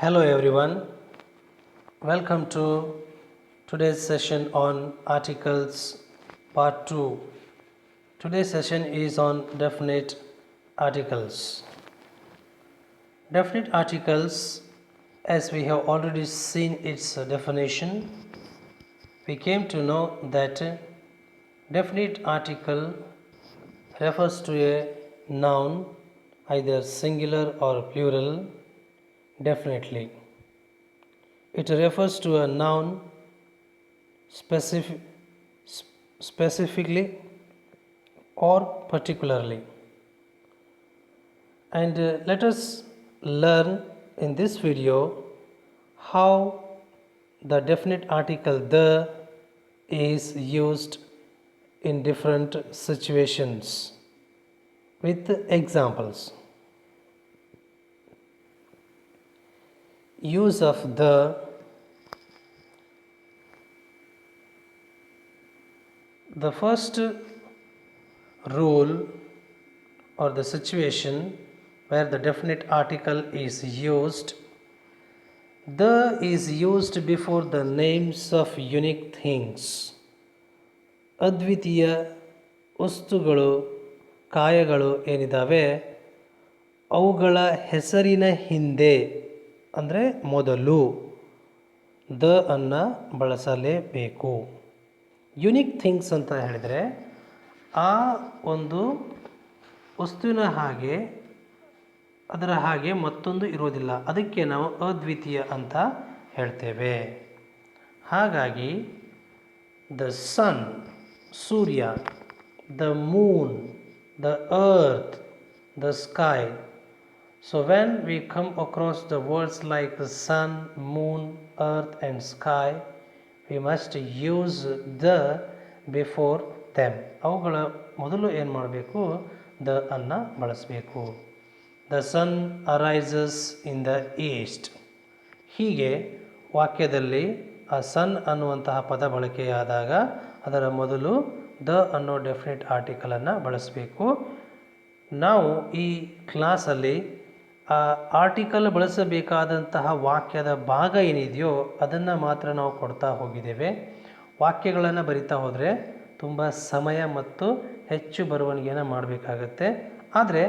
Hello everyone, welcome to today's session on articles part 2. Today's session is on definite articles. Definite articles, as we have already seen its definition, we came to know that definite article refers to a noun, either singular or plural, definitely. It refers to a noun specifically or particularly. And let us learn in this video how the definite article the is used in different situations with examples. Use of the first rule or the situation where the definite article is used, the is used before the names of unique things. ಅದ್ವಿತೀಯ ವಸ್ತುಗಳು ಕಾಯಗಳು ಏನಿದ್ದಾವೆ ಅವುಗಳ ಹೆಸರಿನ ಹಿಂದೆ ಅಂದರೆ ಮೊದಲು the ಅನ್ನು ಬಳಸಲೇಬೇಕು. Unique things ಅಂತ ಹೇಳಿದರೆ ಆ ಒಂದು ವಸ್ತುವಿನ ಹಾಗೆ ಅದರ ಹಾಗೆ ಮತ್ತೊಂದು ಇರೋದಿಲ್ಲ, ಅದಕ್ಕೆ ನಾವು ಅದ್ವಿತೀಯ ಅಂತ ಹೇಳ್ತೇವೆ. ಹಾಗಾಗಿ ದ ಸನ್ ಸೂರ್ಯ, the moon, the earth, the sky. So when we come across the words like sun, moon, earth and sky, we must use the before them. ಅವುಗಳ ಮೊದಲು ಏನು ಮಾಡಬೇಕು, ದ ಅನ್ನು ಬಳಸಬೇಕು. The sun arises in the east. ಹೀಗೆ ವಾಕ್ಯದಲ್ಲಿ ಆ ಸನ್ ಅನ್ನುವಂತಹ ಪದ ಬಳಕೆಯಾದಾಗ ಅದರ ಮೊದಲು ದ ಅನ್ನೋ ಡೆಫಿನೆಟ್ ಆರ್ಟಿಕಲನ್ನು ಬಳಸಬೇಕು. ನಾವು ಈ ಕ್ಲಾಸಲ್ಲಿ ಆ ಆರ್ಟಿಕಲ್ ಬಳಸಬೇಕಾದಂತಹ ವಾಕ್ಯದ ಭಾಗ ಏನಿದೆಯೋ ಅದನ್ನು ಮಾತ್ರ ನಾವು ಕೊಡ್ತಾ ಹೋಗಿದ್ದೇವೆ. ವಾಕ್ಯಗಳನ್ನು ಬರಿತಾ ಹೋದರೆ ತುಂಬ ಸಮಯ ಮತ್ತು ಹೆಚ್ಚು ಬರವಣಿಗೆಯನ್ನು ಮಾಡಬೇಕಾಗತ್ತೆ. ಆದರೆ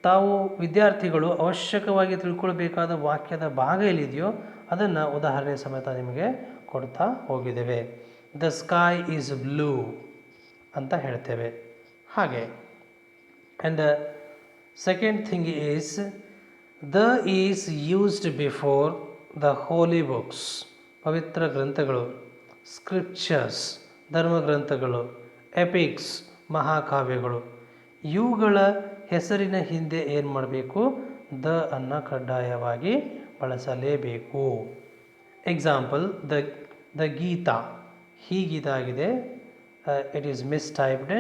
ತಾವು ವಿದ್ಯಾರ್ಥಿಗಳು ಅವಶ್ಯಕವಾಗಿ ತಿಳ್ಕೊಳ್ಬೇಕಾದ ವಾಕ್ಯದ ಭಾಗ ಎಲ್ಲಿದೆಯೋ ಅದನ್ನು ಉದಾಹರಣೆ ಸಮೇತ ನಿಮಗೆ ಕೊಡ್ತಾ ಹೋಗಿದ್ದೇವೆ. ದ ಸ್ಕೈ ಈಸ್ ಬ್ಲೂ ಅಂತ ಹೇಳ್ತೇವೆ. ಹಾಗೆ and the second thing is the is used before the holy books. ಪವಿತ್ರ ಗ್ರಂಥಗಳು, ಸ್ಕ್ರಿಪ್ಚರ್ಸ್ ಧರ್ಮಗ್ರಂಥಗಳು, ಎಪಿಕ್ಸ್ ಮಹಾಕಾವ್ಯಗಳು, ಇವುಗಳ ಹೆಸರಿನ ಹಿಂದೆ ಏನು ಮಾಡಬೇಕು, ದ ಅನ್ನು ಕಡ್ಡಾಯವಾಗಿ ಬಳಸಲೇಬೇಕು. ಎಕ್ಸಾಂಪಲ್ ದ ಗೀತಾ ಹೀಗಿದಾಗಿದೆ, it is mistyped,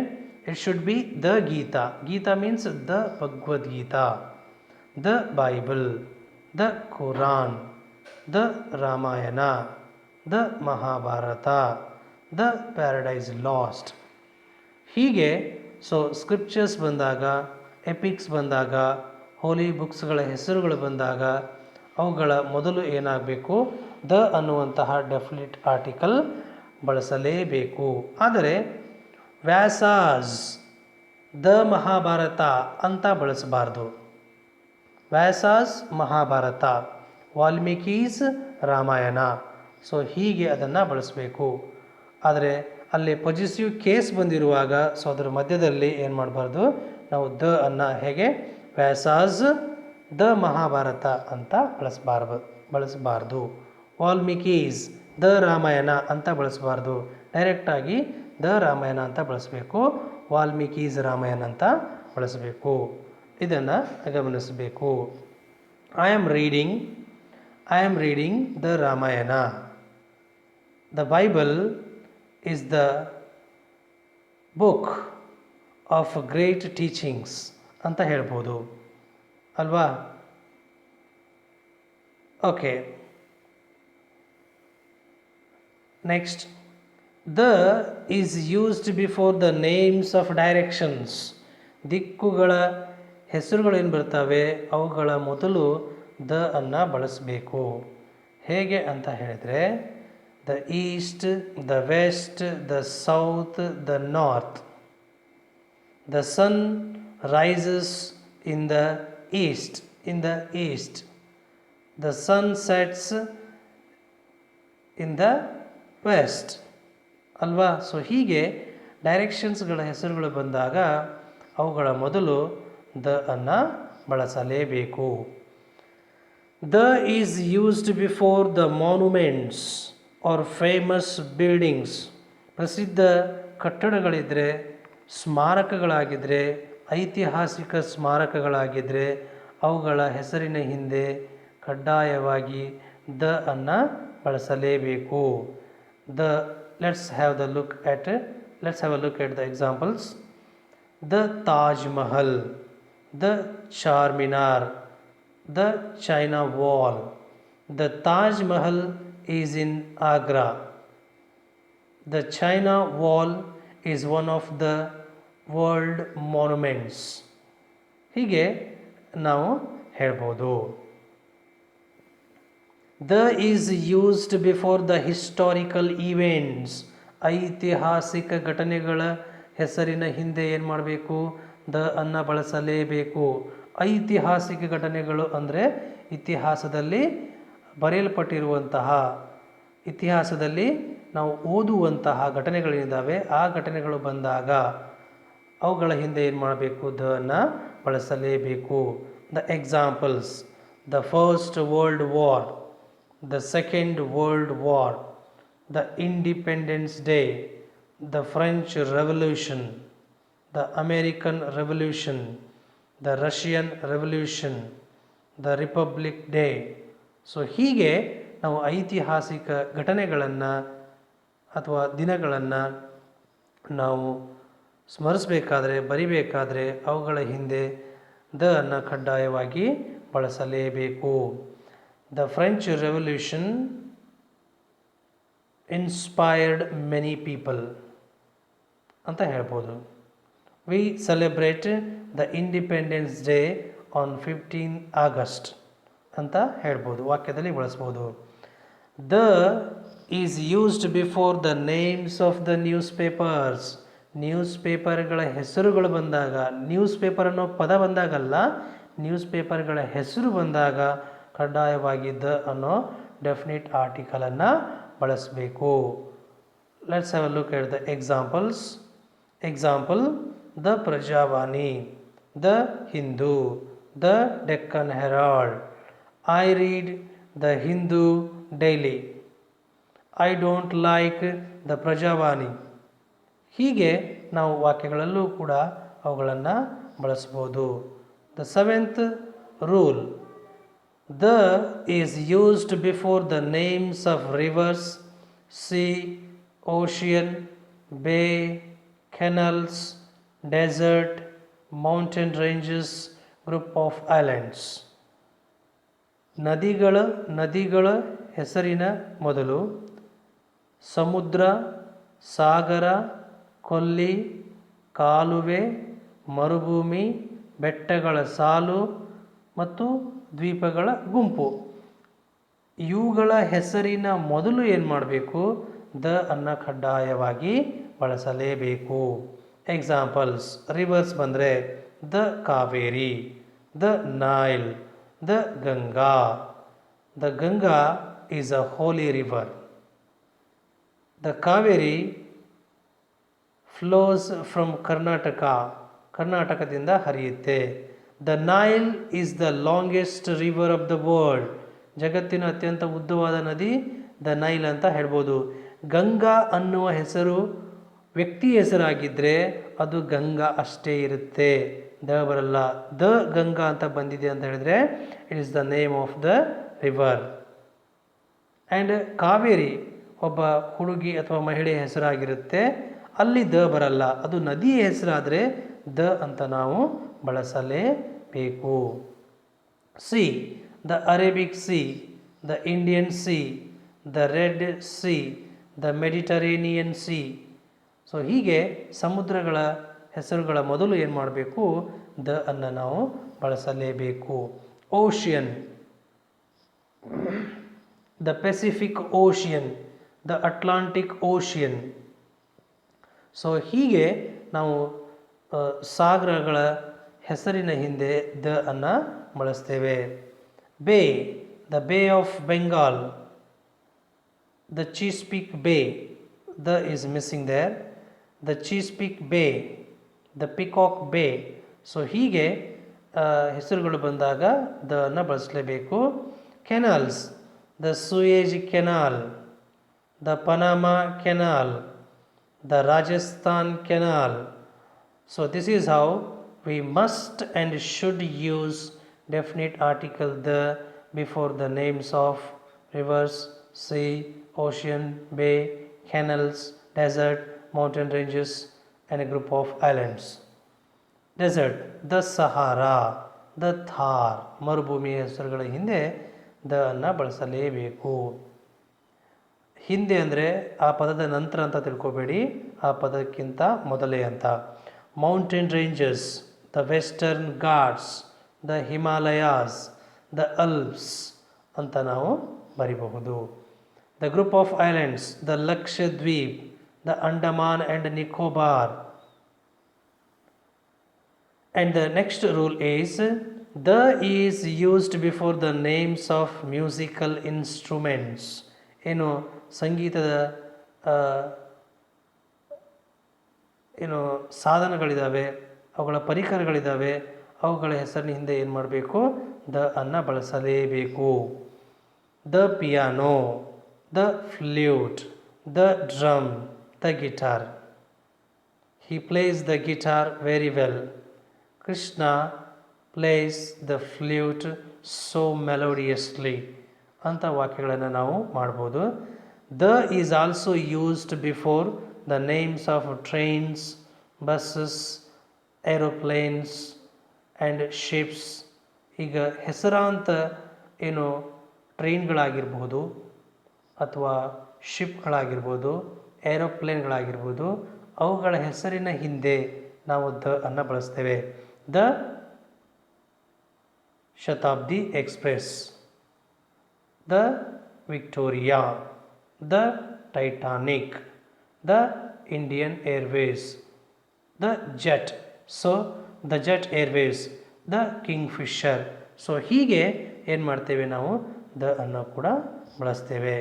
it should be the Gita. Gita means the Bhagavad Gita, the Bible, the Quran, the Ramayana, the Mahabharata, the Paradise Lost. ಹೀಗೆ ಸೊ ಸ್ಕ್ರಿಪ್ಚರ್ಸ್ ಬಂದಾಗ, ಎಪಿಕ್ಸ್ ಬಂದಾಗ, ಹೋಲಿ ಬುಕ್ಸ್ಗಳ ಹೆಸರುಗಳು ಬಂದಾಗ ಅವುಗಳ ಮೊದಲು ಏನಾಗಬೇಕು, ದ ಅನ್ನುವಂತಹ ಡೆಫಿನಿಟ್ ಆರ್ಟಿಕಲ್ ಬಳಸಲೇಬೇಕು. ಆದರೆ ವ್ಯಾಸಾಸ್ ದ ಮಹಾಭಾರತ ಅಂತ ಬಳಸಬಾರ್ದು. ವ್ಯಾಸಾಸ್ ಮಹಾಭಾರತ, ವಾಲ್ಮೀಕೀಸ್ ರಾಮಾಯಣ. ಸೊ ಹೀಗೆ ಅದನ್ನು ಬಳಸಬೇಕು. ಆದರೆ ಅಲ್ಲಿ ಪೊಸಿಟಿವ್ ಕೇಸ್ ಬಂದಿರುವಾಗ ಸೊ ಅದರ ಮಧ್ಯದಲ್ಲಿ ಏನು ಮಾಡಬಾರ್ದು, ನಾವು ದ ಅನ್ನು ಹೇಗೆ ವ್ಯಾಸಾಸ್ ದ ಮಹಾಭಾರತ ಅಂತ ಬಳಸಬಾರ್ದು. ವಾಲ್ಮೀಕೀಸ್ ದ ರಾಮಾಯಣ ಅಂತ ಬಳಸಬಾರ್ದು. ಡೈರೆಕ್ಟಾಗಿ ದ ರಾಮಾಯಣ ಅಂತ ಬಳಸಬೇಕು, ವಾಲ್ಮೀಕೀಸ್ ರಾಮಾಯಣ ಅಂತ ಬಳಸಬೇಕು. ಇದನ್ನು ಗಮನಿಸಬೇಕು. I am reading the Ramayana. The Bible is the book of great teachings ಅಂತ ಹೇಳ್ಬೋದು ಅಲ್ವಾ. Okay, next the is used before the names of directions. ದಿಕ್ಕುಗಳ ಹೆಸರುಗಳೇನು ಬರ್ತವೆ ಅವುಗಳ ಮೊದಲು ದ ಅನ್ನು ಬಳಸಬೇಕು. ಹೇಗೆ ಅಂತ ಹೇಳಿದರೆ, the east, the west, the south, the north. The sun rises in the east, in the east. The sun sets in the west ಅಲ್ವಾ. ಸೊ ಹೀಗೆ ಡೈರೆಕ್ಷನ್ಸ್ಗಳ ಹೆಸರುಗಳು ಬಂದಾಗ ಅವುಗಳ ಮೊದಲು ದ ಅನ್ನು ಬಳಸಲೇಬೇಕು. The is used before the monuments R famous buildings. ಪ್ರಸಿದ್ಧ ಕಟ್ಟಡಗಳಿದ್ದರೆ, ಸ್ಮಾರಕಗಳಾಗಿದ್ದರೆ, ಐತಿಹಾಸಿಕ ಸ್ಮಾರಕಗಳಾಗಿದ್ದರೆ ಅವುಗಳ ಹೆಸರಿನ ಹಿಂದೆ ಕಡ್ಡಾಯವಾಗಿ ದ ಅನ್ನು ಬಳಸಲೇಬೇಕು. The let's have a look at the examples. The Taj Mahal, the Charminar, the China Wall. The Taj Mahal is in Agra. The China Wall is one of the world monuments. ಹೀಗೆ ನಾವು ಹೇಳ್ಬೋದು. The is used before the historical events. ಐತಿಹಾಸಿಕ ಘಟನೆಗಳ ಹೆಸರಿನ ಹಿಂದೆ ಏನು ಮಾಡಬೇಕು? The ಅನ್ನು ಬಳಸಲೇಬೇಕು. ಐತಿಹಾಸಿಕ ಘಟನೆಗಳು ಅಂದರೆ ಇತಿಹಾಸದಲ್ಲಿ ಬರೆಯಲ್ಪಟ್ಟಿರುವಂತಹ, ಇತಿಹಾಸದಲ್ಲಿ ನಾವು ಓದುವಂತಹ ಘಟನೆಗಳಿದ್ದಾವೆ. ಆ ಘಟನೆಗಳು ಬಂದಾಗ ಅವುಗಳ ಹಿಂದೆ ಏನು ಮಾಡಬೇಕು? ದ ಅನ್ನು ಬಳಸಲೇಬೇಕು. The examples: the first world war, the Second World War, the Independence Day, the French Revolution, the American Revolution, the Russian Revolution, the Republic Day. So ಹೀಗೆ ನಾವು ಐತಿಹಾಸಿಕ ಘಟನೆಗಳನ್ನು ಅಥವಾ ದಿನಗಳನ್ನು ನಾವು ಸ್ಮರಿಸಬೇಕಾದ್ರೆ, ಬರಿಬೇಕಾದ್ರೆ ಅವುಗಳ ಹಿಂದೆ ದ ಅನ್ನು ಕಡ್ಡಾಯವಾಗಿ ಬಳಸಲೇಬೇಕು. The French Revolution inspired many people ಅಂತ ಹೇಳ್ಬೋದು. We celebrate the Independence Day on 15 August ಅಂತ ಹೇಳ್ಬೋದು, ವಾಕ್ಯದಲ್ಲಿ ಬಳಸ್ಬೋದು. The is used before the names of the newspapers. News ಪೇಪರ್ಗಳ ಹೆಸರುಗಳು ಬಂದಾಗ, ನ್ಯೂಸ್ ಪೇಪರ್ ಅನ್ನೋ ಪದ ಬಂದಾಗಲ್ಲ, ನ್ಯೂಸ್ ಪೇಪರ್ಗಳ ಹೆಸರು ಬಂದಾಗ ಕಡ್ಡಾಯವಾಗಿ ದ ಅನ್ನೋ ಡೆಫಿನಿಟ್ ಆರ್ಟಿಕಲನ್ನು ಬಳಸಬೇಕು. Let's have a look at the examples. Example: the Prajavani, the Hindu, the Deccan Herald. I read the Hindu daily. I don't like the Prajavani. ಹೀಗೆ ನಾವು ವಾಕ್ಯಗಳಲ್ಲೂ ಕೂಡ ಅವುಗಳನ್ನು ಬಳಸ್ಬೋದು. The seventh rule: the is used before the names of rivers, sea, ocean, bay, canals, desert, mountain ranges, group of islands. ನದಿಗಳ ಹೆಸರಿನ ಮೊದಲು ಸಮುದ್ರ, ಸಾಗರ, ಕೊಲ್ಲಿ, ಕಾಲುವೆ, ಮರುಭೂಮಿ, ಬೆಟ್ಟಗಳ ಸಾಲು ಮತ್ತು ದ್ವೀಪಗಳ ಗುಂಪು. ಇವುಗಳ ಹೆಸರಿನ ಮೊದಲು ಏನು ಮಾಡಬೇಕು? ದ ಅನ್ನು ಕಡ್ಡಾಯವಾಗಿ ಬಳಸಲೇಬೇಕು. ಎಕ್ಸಾಂಪಲ್ಸ್: ರಿವರ್ಸ್ ಬಂದರೆ the Kaveri, the Nile, the Ganga. The Ganga is a holy river. The Kaveri flows from Karnataka, ಕರ್ನಾಟಕದಿಂದ ಹರಿಯುತ್ತೆ. The Nile is the longest river of the world. ಜಗತ್ತಿನ ಅತ್ಯಂತ ಉದ್ದವಾದ ನದಿ ದ ನೈಲ್ ಅಂತ ಹೇಳ್ಬೋದು. ಗಂಗಾ ಅನ್ನುವ ಹೆಸರು ವ್ಯಕ್ತಿ ಹೆಸರಾಗಿದ್ದರೆ ಅದು ಗಂಗಾ ಅಷ್ಟೇ ಇರುತ್ತೆ, ದ ಬರಲ್ಲ. ದ ಗಂಗಾ ಅಂತ ಬಂದಿದೆ ಅಂತ ಹೇಳಿದ್ರೆ it is the name of the river. And Kaveri ಒಬ್ಬ ಹುಡುಗಿ ಅಥವಾ ಮಹಿಳೆಯ ಹೆಸರಾಗಿರುತ್ತೆ, ಅಲ್ಲಿ ದ ಬರಲ್ಲ, ಅದು ನದಿಯ ಹೆಸರಾದರೆ ದ ಅಂತ ನಾವು ಬಳಸಲೇಬೇಕು. Sea: the Arabic Sea, the Indian Sea, the Red Sea, the Mediterranean Sea. So ಹೀಗೆ ಸಮುದ್ರಗಳ ಹೆಸರುಗಳ ಮೊದಲು ಏನು ಮಾಡಬೇಕು? ದ ಅನ್ನು ನಾವು ಬಳಸಲೇಬೇಕು. Ocean, the Pacific ocean, the Atlantic ocean. So ಹೀಗೆ ನಾವು ಸಾಗರಗಳ ಹೆಸರಿನ ಹಿಂದೆ ದ ಅನ್ನು ಬಳಸ್ತೇವೆ. ಬೇ, the bay of Bengal, the Chesapeake Bay, the is missing there, the Chesapeake Bay, the peacock ಬೇ. ಸೊ ಹೀಗೆ ಹೆಸರುಗಳು ಬಂದಾಗ ದ ಅನ್ನು ಬಳಸಲೇಬೇಕು. Canals, the Suez Canal, the Panama Canal, the Rajasthan Canal. So this is how we must and should use definite article the before the names of rivers, sea, ocean, bay, canals, desert, mountain ranges and a group of islands. Desert, the Sahara, the Thar. ಮರುಭೂಮಿಯ ಹೆಸರುಗಳ ಹಿಂದೆ the ಅನ್ನು ಬಳಸಲೇಬೇಕು. ಹಿಂದೆ ಅಂದರೆ ಆ ಪದದ ನಂತರ ಅಂತ ತಿಳ್ಕೊಬೇಡಿ, ಆ ಪದಕ್ಕಿಂತ ಮೊದಲೇ ಅಂತ. Mountain ranges, the Western Ghats, the Himalayas, the Alps ಅಂತ ನಾವು ಬರಿಬಹುದು. The group of islands, the Lakshadweep, the Andaman and Nicobar. And the next rule is the is used before the names of musical instruments. ಏನು ಸಂಗೀತದ ಏನು ಸಾಧನಗಳಿದ್ದಾವೆ, ಅವುಗಳ ಪರಿಕರಗಳಿದ್ದಾವೆ, ಅವುಗಳ ಹೆಸರಿನ ಹಿಂದೆ ಏನು ಮಾಡಬೇಕು, ದ ಅನ್ನು ಬಳಸಲೇಬೇಕು. The piano, the flute, the drum, the guitar. He plays the guitar very well. Krishna plays the flute so melodiously ಅಂತ ವಾಕ್ಯಗಳನ್ನು ನಾವು ಮಾಡ್ಬೋದು. The is also used before the names of trains, buses, aeroplanes and ships. ಈಗ ಹೆಸರಾಂತ ಏನು ಟ್ರೈನ್ಗಳಾಗಿರ್ಬೋದು ಅಥವಾ ಶಿಪ್ಗಳಾಗಿರ್ಬೋದು, ಏರೋಪ್ಲೇನ್ಗಳಾಗಿರ್ಬೋದು, ಅವುಗಳ ಹೆಸರಿನ ಹಿಂದೆ ನಾವು ದ ಅನ್ನು ಬಳಸ್ತೇವೆ. The Shatabdi express, the Victoria, the Titanic, the Indian Airways, the jet. So the jet Airways, the king Fisher. So ಹೀಗೆ ಏನು ಮಾಡ್ತೇವೆ ನಾವು, ದ ಅನ್ನು ಕೂಡ ಬಳಸ್ತೇವೆ.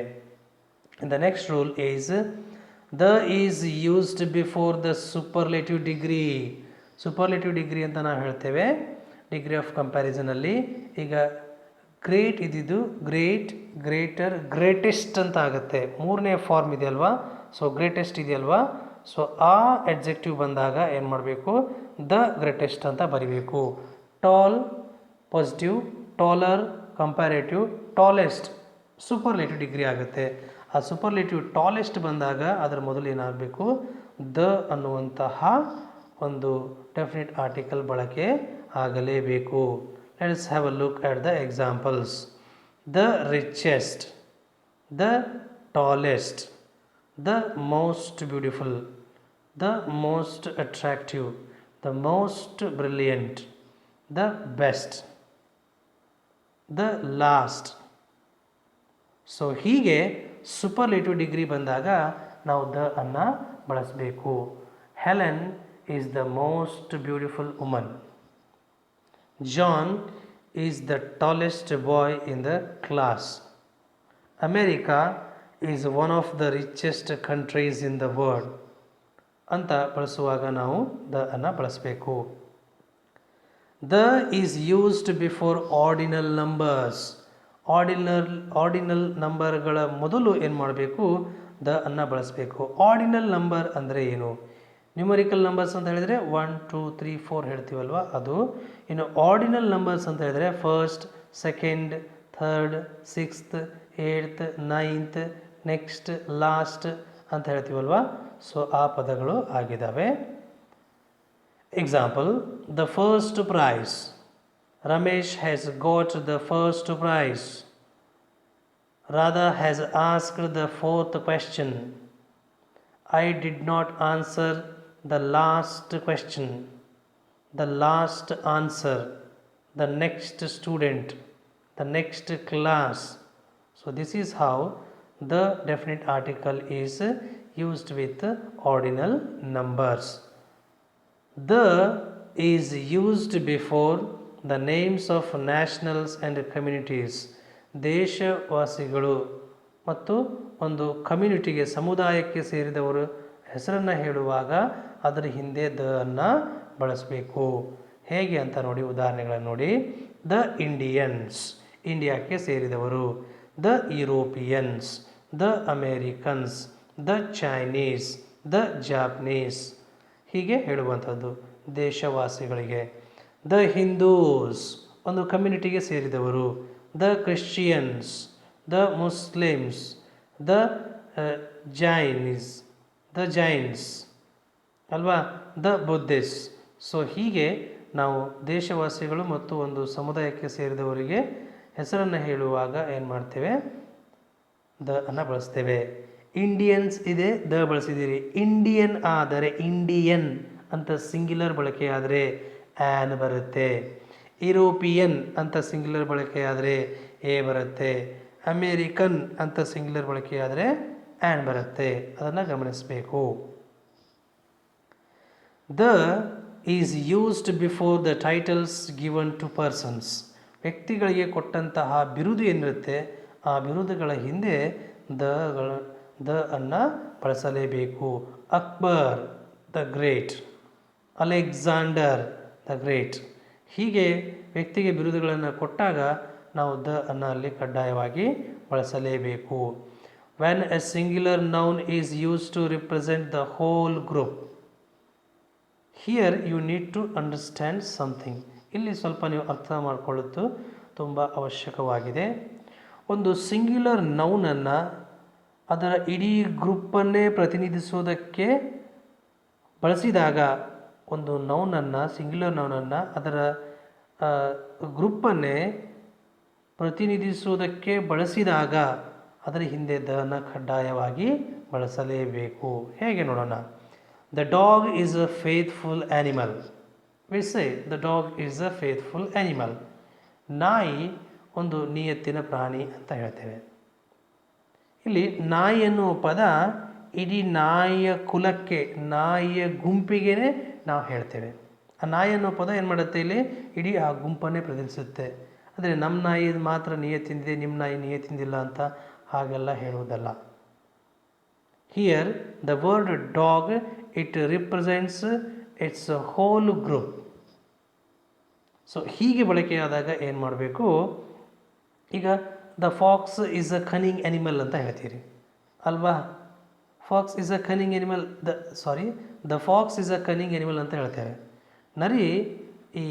The next rule is the is used before the superlative degree. Superlative degree ಅಂತ ನಾವು ಹೇಳ್ತೇವೆ ಡಿಗ್ರಿ ಆಫ್ ಕಂಪ್ಯಾರಿಸನಲ್ಲಿ. ಈಗ ಗ್ರೇಟ್ ಇದ್ದಿದ್ದು ಗ್ರೇಟ್, ಗ್ರೇಟರ್, ಗ್ರೇಟೆಸ್ಟ್ ಅಂತ ಆಗುತ್ತೆ. ಮೂರನೇ ಫಾರ್ಮ್ ಇದೆಯಲ್ವಾ, ಸೊ ಗ್ರೇಟೆಸ್ಟ್ ಇದೆಯಲ್ವಾ, ಸೊ ಆ ಎಡ್ಜೆಕ್ಟಿವ್ ಬಂದಾಗ ಏನು ಮಾಡಬೇಕು, ದ ಗ್ರೇಟೆಸ್ಟ್ ಅಂತ ಬರಿಬೇಕು. Tall positive, taller comparative, tallest superlative degree ಆಗುತ್ತೆ. ಆ ಸೂಪರ್ಲೇಟಿವ್ ಟಾಲೆಸ್ಟ್ ಬಂದಾಗ ಅದರ ಮೊದಲು ಏನಾಗಬೇಕು, ದ ಅನ್ನುವಂತಹ ಒಂದು ಡೆಫಿನಿಟ್ ಆರ್ಟಿಕಲ್ ಬಳಕೆ ಆಗಲೇಬೇಕು. Let's have a look at the examples. The richest, the tallest, the most beautiful, the most attractive, the most brilliant, the best, the last. So ಹೀಗೆ ಸೂಪರ್ಲೇಟಿವ್ ಡಿಗ್ರಿ ಬಂದಾಗ ನಾವು ದ ಅನ್ನು ಬಳಸಬೇಕು. Helen is the most beautiful woman. John is the tallest boy in the class. America is one of the richest countries in the world ಅಂತ ಬಳಸುವಾಗ ನಾವು the ಅನ್ನು ಬಳಸಬೇಕು. The is used before ordinal numbers. Ordinal ನಂಬರ್ಗಳ ಮೊದಲು ಏನು ಮಾಡಬೇಕು, the ಅನ್ನು ಬಳಸಬೇಕು. ಆರ್ಡಿನಲ್ ನಂಬರ್ ಅಂದರೆ ಏನು? ನ್ಯೂಮರಿಕಲ್ ನಂಬರ್ಸ್ ಅಂತ ಹೇಳಿದರೆ 1 2 3 4 ಹೇಳ್ತೀವಲ್ವ ಅದು. ಇನ್ನು ಆರ್ಡಿನಲ್ ನಂಬರ್ಸ್ ಅಂತ ಹೇಳಿದರೆ first, second, third, sixth, eighth, ninth, next, last ಅಂತ ಹೇಳ್ತೀವಲ್ವ. ಸೊ ಆ ಪದಗಳು ಆಗಿದ್ದಾವೆ. Example, the first prize. Ramesh has got the first prize. Radha has asked the fourth question. I did not answer the last question. The last answer. The next student. The next class. So this is how the definite article is used with ordinal numbers. The is used before the names of nationals and communities. ದೇಶವಾಸಿಗಳು ಮತ್ತು ಒಂದು ಕಮ್ಯುನಿಟಿಗೆ ಸಮುದಾಯಕ್ಕೆ ಸೇರಿದವರು ಹೆಸರನ್ನು ಹೇಳುವಾಗ ಅದರ ಹಿಂದೆ the ಅನ್ನು ಬಳಸಬೇಕು. ಹೇಗೆ ಅಂತ ನೋಡಿ, ಉದಾಹರಣೆಗಳನ್ನು ನೋಡಿ. ದ ಇಂಡಿಯನ್ಸ್, ಇಂಡಿಯಾಕ್ಕೆ ಸೇರಿದವರು. The Europeans, the Americans, the Chinese, the Japanese, ಹೀಗೆ ಹೇಳುವಂಥದ್ದು ದೇಶವಾಸಿಗಳಿಗೆ. ದ ಹಿಂದೂಸ್, ಒಂದು ಕಮ್ಯುನಿಟಿಗೆ ಸೇರಿದವರು. The Christians, the Muslims, the Jains ಅಲ್ವಾ, ದ ಬುದ್ಧಿಸ್ಟ್. ಸೊ ಹೀಗೆ ನಾವು ದೇಶವಾಸಿಗಳು ಮತ್ತು ಒಂದು ಸಮುದಾಯಕ್ಕೆ ಸೇರಿದವರಿಗೆ ಹೆಸರನ್ನು ಹೇಳುವಾಗ ಏನು ಮಾಡ್ತೇವೆ, ದ ಅನ್ನು ಬಳಸ್ತೇವೆ. ಇಂಡಿಯನ್ಸ್ ಇದೆ, ದ ಬಳಸಿದ್ದೀರಿ. ಇಂಡಿಯನ್ ಆದರೆ ಇಂಡಿಯನ್ ಅಂತ ಸಿಂಗ್ಯುಲರ್ ಬಳಕೆಯಾದರೆ ಆ್ಯನ್ ಬರುತ್ತೆ. ಯುರೋಪಿಯನ್ ಅಂತ ಸಿಂಗ್ಯುಲರ್ ಬಳಕೆಯಾದರೆ ಎ ಬರುತ್ತೆ. ಅಮೇರಿಕನ್ ಅಂತ ಸಿಂಗ್ಯುಲರ್ ಬಳಕೆಯಾದರೆ ಆ್ಯನ್ ಬರುತ್ತೆ. ಅದನ್ನು ಗಮನಿಸಬೇಕು. The is used before the titles given to persons. ವ್ಯಕ್ತಿಗಳಿಗೆ ಕೊಟ್ಟಂತಹ ಬಿರುದು ಏನಿರುತ್ತೆ ಆ ಬಿರುದುಗಳ ಹಿಂದೆ ದ ಅನ್ನು ಬಳಸಲೇಬೇಕು. Akbar the great, Alexander the great, ಹೀಗೆ ವ್ಯಕ್ತಿಗೆ ಬಿರುದುಗಳನ್ನು ಕೊಟ್ಟಾಗ ನಾವು ದ ಅನ್ನು ಅಲ್ಲಿ ಕಡ್ಡಾಯವಾಗಿ ಬಳಸಲೇಬೇಕು. When a singular noun is use to represent the whole group. Here you need to understand something. ಇಲ್ಲಿ ಸ್ವಲ್ಪ ನೀವು ಅರ್ಥ ಮಾಡಿಕೊಳ್ಳುವುದು ತುಂಬ ಅವಶ್ಯಕವಾಗಿದೆ. ಒಂದು ಸಿಂಗ್ಯುಲರ್ ನೌನನ್ನು ಅದರ ಇಡೀ ಗ್ರೂಪನ್ನೇ ಪ್ರತಿನಿಧಿಸೋದಕ್ಕೆ ಬಳಸಿದಾಗ, ಒಂದು ನೌನನ್ನು ಸಿಂಗ್ಯುಲರ್ ನೌನನ್ನು ಅದರ ಗ್ರೂಪನ್ನೇ ಪ್ರತಿನಿಧಿಸುವುದಕ್ಕೆ ಬಳಸಿದಾಗ ಅದರ ಹಿಂದೆ ದನ್ನು ಕಡ್ಡಾಯವಾಗಿ ಬಳಸಲೇಬೇಕು. ಹೇಗೆ ನೋಡೋಣ. The dog is a faithful animal. We say the dog is a faithful animal. ನಾಯಿ ಒಂದು ನಿಯತ್ತಿನ ಪ್ರಾಣಿ ಅಂತ ಹೇಳ್ತೇವೆ. ಇಲ್ಲಿ ನಾಯಿ ಅನ್ನುವ ಪದ ಇಡೀ ನಾಯಿಯ ಕುಲಕ್ಕೆ, ನಾಯಿಯ ಗುಂಪಿಗೆ ನಾವು ಹೇಳ್ತೇವೆ. ಆ ನಾಯಿ ಅನ್ನೋ ಪದ ಏನು ಮಾಡುತ್ತೆ, ಇಲ್ಲಿ ಇಡೀ ಆ ಗುಂಪನ್ನೇ ಪ್ರತಿನಿಧಿಸುತ್ತೆ. ಅಂದರೆ ನಮ್ಮ ನಾಯಿ ಮಾತ್ರ ನಿಯತ್ತಿಂದಿದೆ, ನಿಮ್ಮ ನಾಯಿ ನಿಯತ್ತಿಂದಿಲ್ಲ ಅಂತ ಹಾಗೆಲ್ಲ ಹೇಳುವುದಲ್ಲ. Here the word dog it represents its whole group. So ಹೀಗೆ ಬಳಕೆಯಾದಾಗ ಏನು ಮಾಡಬೇಕು, ಈಗ the fox is a cunning animal ಅಂತ ಹೇಳ್ತೀರಿ ಅಲ್ವಾ. Fox is a cunning animal, the fox is a cunning animal ಅಂತ ಹೇಳ್ತೇವೆ. ನರಿ ಈ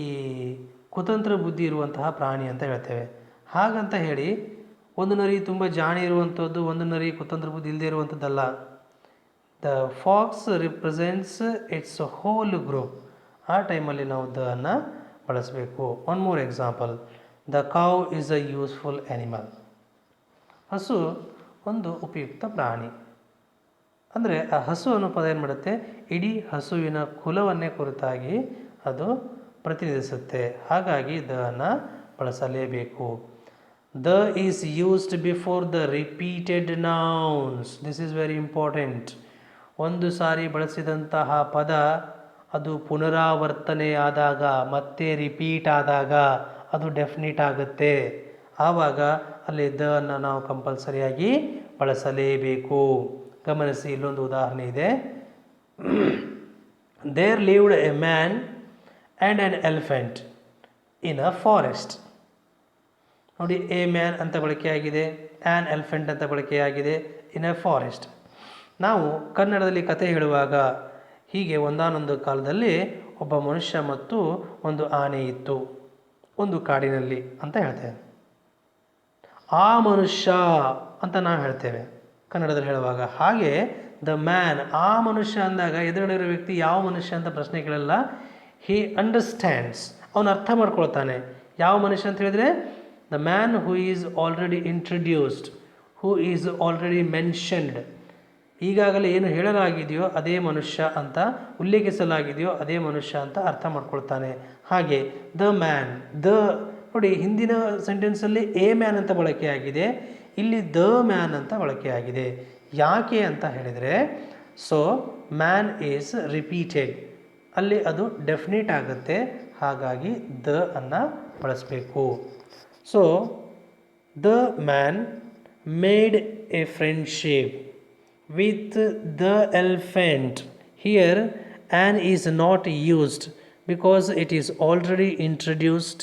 ಕುತಂತ್ರ ಬುದ್ಧಿ ಇರುವಂತಹ ಪ್ರಾಣಿ ಅಂತ ಹೇಳ್ತೇವೆ. ಹಾಗಂತ ಹೇಳಿ ಒಂದು ನರಿ ತುಂಬ ಜಾಣಿ ಇರುವಂಥದ್ದು, ಒಂದು ನರಿ ಕುತಂತ್ರ ಬುದ್ಧಿ ಇಲ್ಲದೆ ಇರುವಂಥದ್ದಲ್ಲ. The fox represents its whole group. ಆ ಟೈಮಲ್ಲಿ ನಾವು ದ ಅನ್ನು ಬಳಸಬೇಕು. One more example. The cow is a useful animal. ಹಸು ಒಂದು ಉಪಯುಕ್ತ ಪ್ರಾಣಿ. ಅಂದರೆ ಆ ಹಸು ಅನ್ನೋ ಪದ ಏನು ಮಾಡುತ್ತೆ, ಇಡೀ ಹಸುವಿನ ಕುಲವನ್ನೇ ಕುರಿತಾಗಿ ಅದು ಪ್ರತಿನಿಧಿಸುತ್ತೆ. ಹಾಗಾಗಿ ದ ಅನ್ನು ಬಳಸಲೇಬೇಕು. The is used before the repeated nouns. This is very important. ಒಂದು ಸಾರಿ ಬಳಸಿದಂತಹ ಪದ ಅದು ಪುನರಾವರ್ತನೆಯಾದಾಗ, ಮತ್ತೆ ರಿಪೀಟ್ ಆದಾಗ ಅದು ಡೆಫಿನಿಟ್ ಆಗುತ್ತೆ. ಆವಾಗ ಅಲ್ಲಿ ದ ಅನ್ನು ನಾವು ಕಂಪಲ್ಸರಿಯಾಗಿ ಬಳಸಲೇಬೇಕು. ಗಮನಿಸಿ, ಇಲ್ಲೊಂದು ಉದಾಹರಣೆ ಇದೆ. There lived a man and an elephant in a forest. ನೋಡಿ, ಎ ಮ್ಯಾನ್ ಅಂತ ಬಳಕೆಯಾಗಿದೆ, ಆ್ಯನ್ ಎಲಿಫೆಂಟ್ ಅಂತ ಬಳಕೆಯಾಗಿದೆ, ಇನ್ ಎ ಫಾರೆಸ್ಟ್. ನಾವು ಕನ್ನಡದಲ್ಲಿ ಕತೆ ಹೇಳುವಾಗ ಹೀಗೆ ಒಂದಾನೊಂದು ಕಾಲದಲ್ಲಿ ಒಬ್ಬ ಮನುಷ್ಯ ಮತ್ತು ಒಂದು ಆನೆ ಇತ್ತು ಒಂದು ಕಾಡಿನಲ್ಲಿ ಅಂತ ಹೇಳ್ತೇವೆ. ಆ ಮನುಷ್ಯ ಅಂತ ನಾವು ಹೇಳ್ತೇವೆ ಕನ್ನಡದಲ್ಲಿ ಹೇಳುವಾಗ. ಹಾಗೆ ದ ಮ್ಯಾನ್, ಆ ಮನುಷ್ಯ ಅಂದಾಗ ಎದುರುಗಡೆ ವ್ಯಕ್ತಿ ಯಾವ ಮನುಷ್ಯ ಅಂತ ಪ್ರಶ್ನೆ ಕೇಳಲ್ಲ. ಹಿ ಅಂಡರ್ಸ್ಟ್ಯಾಂಡ್ಸ್, ಅವನು ಅರ್ಥ ಮಾಡ್ಕೊಳ್ತಾನೆ. ಯಾವ ಮನುಷ್ಯ ಅಂತ ಹೇಳಿದರೆ the man who is already introduced, who is already mentioned. ಈಗಾಗಲೇ ಏನು ಹೇಳಲಾಗಿದೆಯೋ ಅದೇ ಮನುಷ್ಯ ಅಂತ, ಉಲ್ಲೇಖಿಸಲಾಗಿದೆಯೋ ಅದೇ ಮನುಷ್ಯ ಅಂತ ಅರ್ಥ ಮಾಡ್ಕೊಳ್ತಾನೆ. ಹಾಗೆ ದ ಮ್ಯಾನ್, ದ ನೋಡಿ ಹಿಂದಿನ ಸೆಂಟೆನ್ಸಲ್ಲಿ ಎ ಮ್ಯಾನ್ ಅಂತ ಬಳಕೆಯಾಗಿದೆ. ಇಲ್ಲಿ ದ ಮ್ಯಾನ್ ಅಂತ ಬಳಕೆಯಾಗಿದೆ. ಯಾಕೆ ಅಂತ ಹೇಳಿದರೆ, ಸೊ ಮ್ಯಾನ್ ಈಸ್ ರಿಪೀಟೆಡ್, ಅಲ್ಲಿ ಅದು ಡೆಫಿನಿಟ್ ಆಗುತ್ತೆ, ಹಾಗಾಗಿ ದ ಅನ್ನು ಬಳಸಬೇಕು. So the man made A friendship with the elephant. Here an is not used because it is already introduced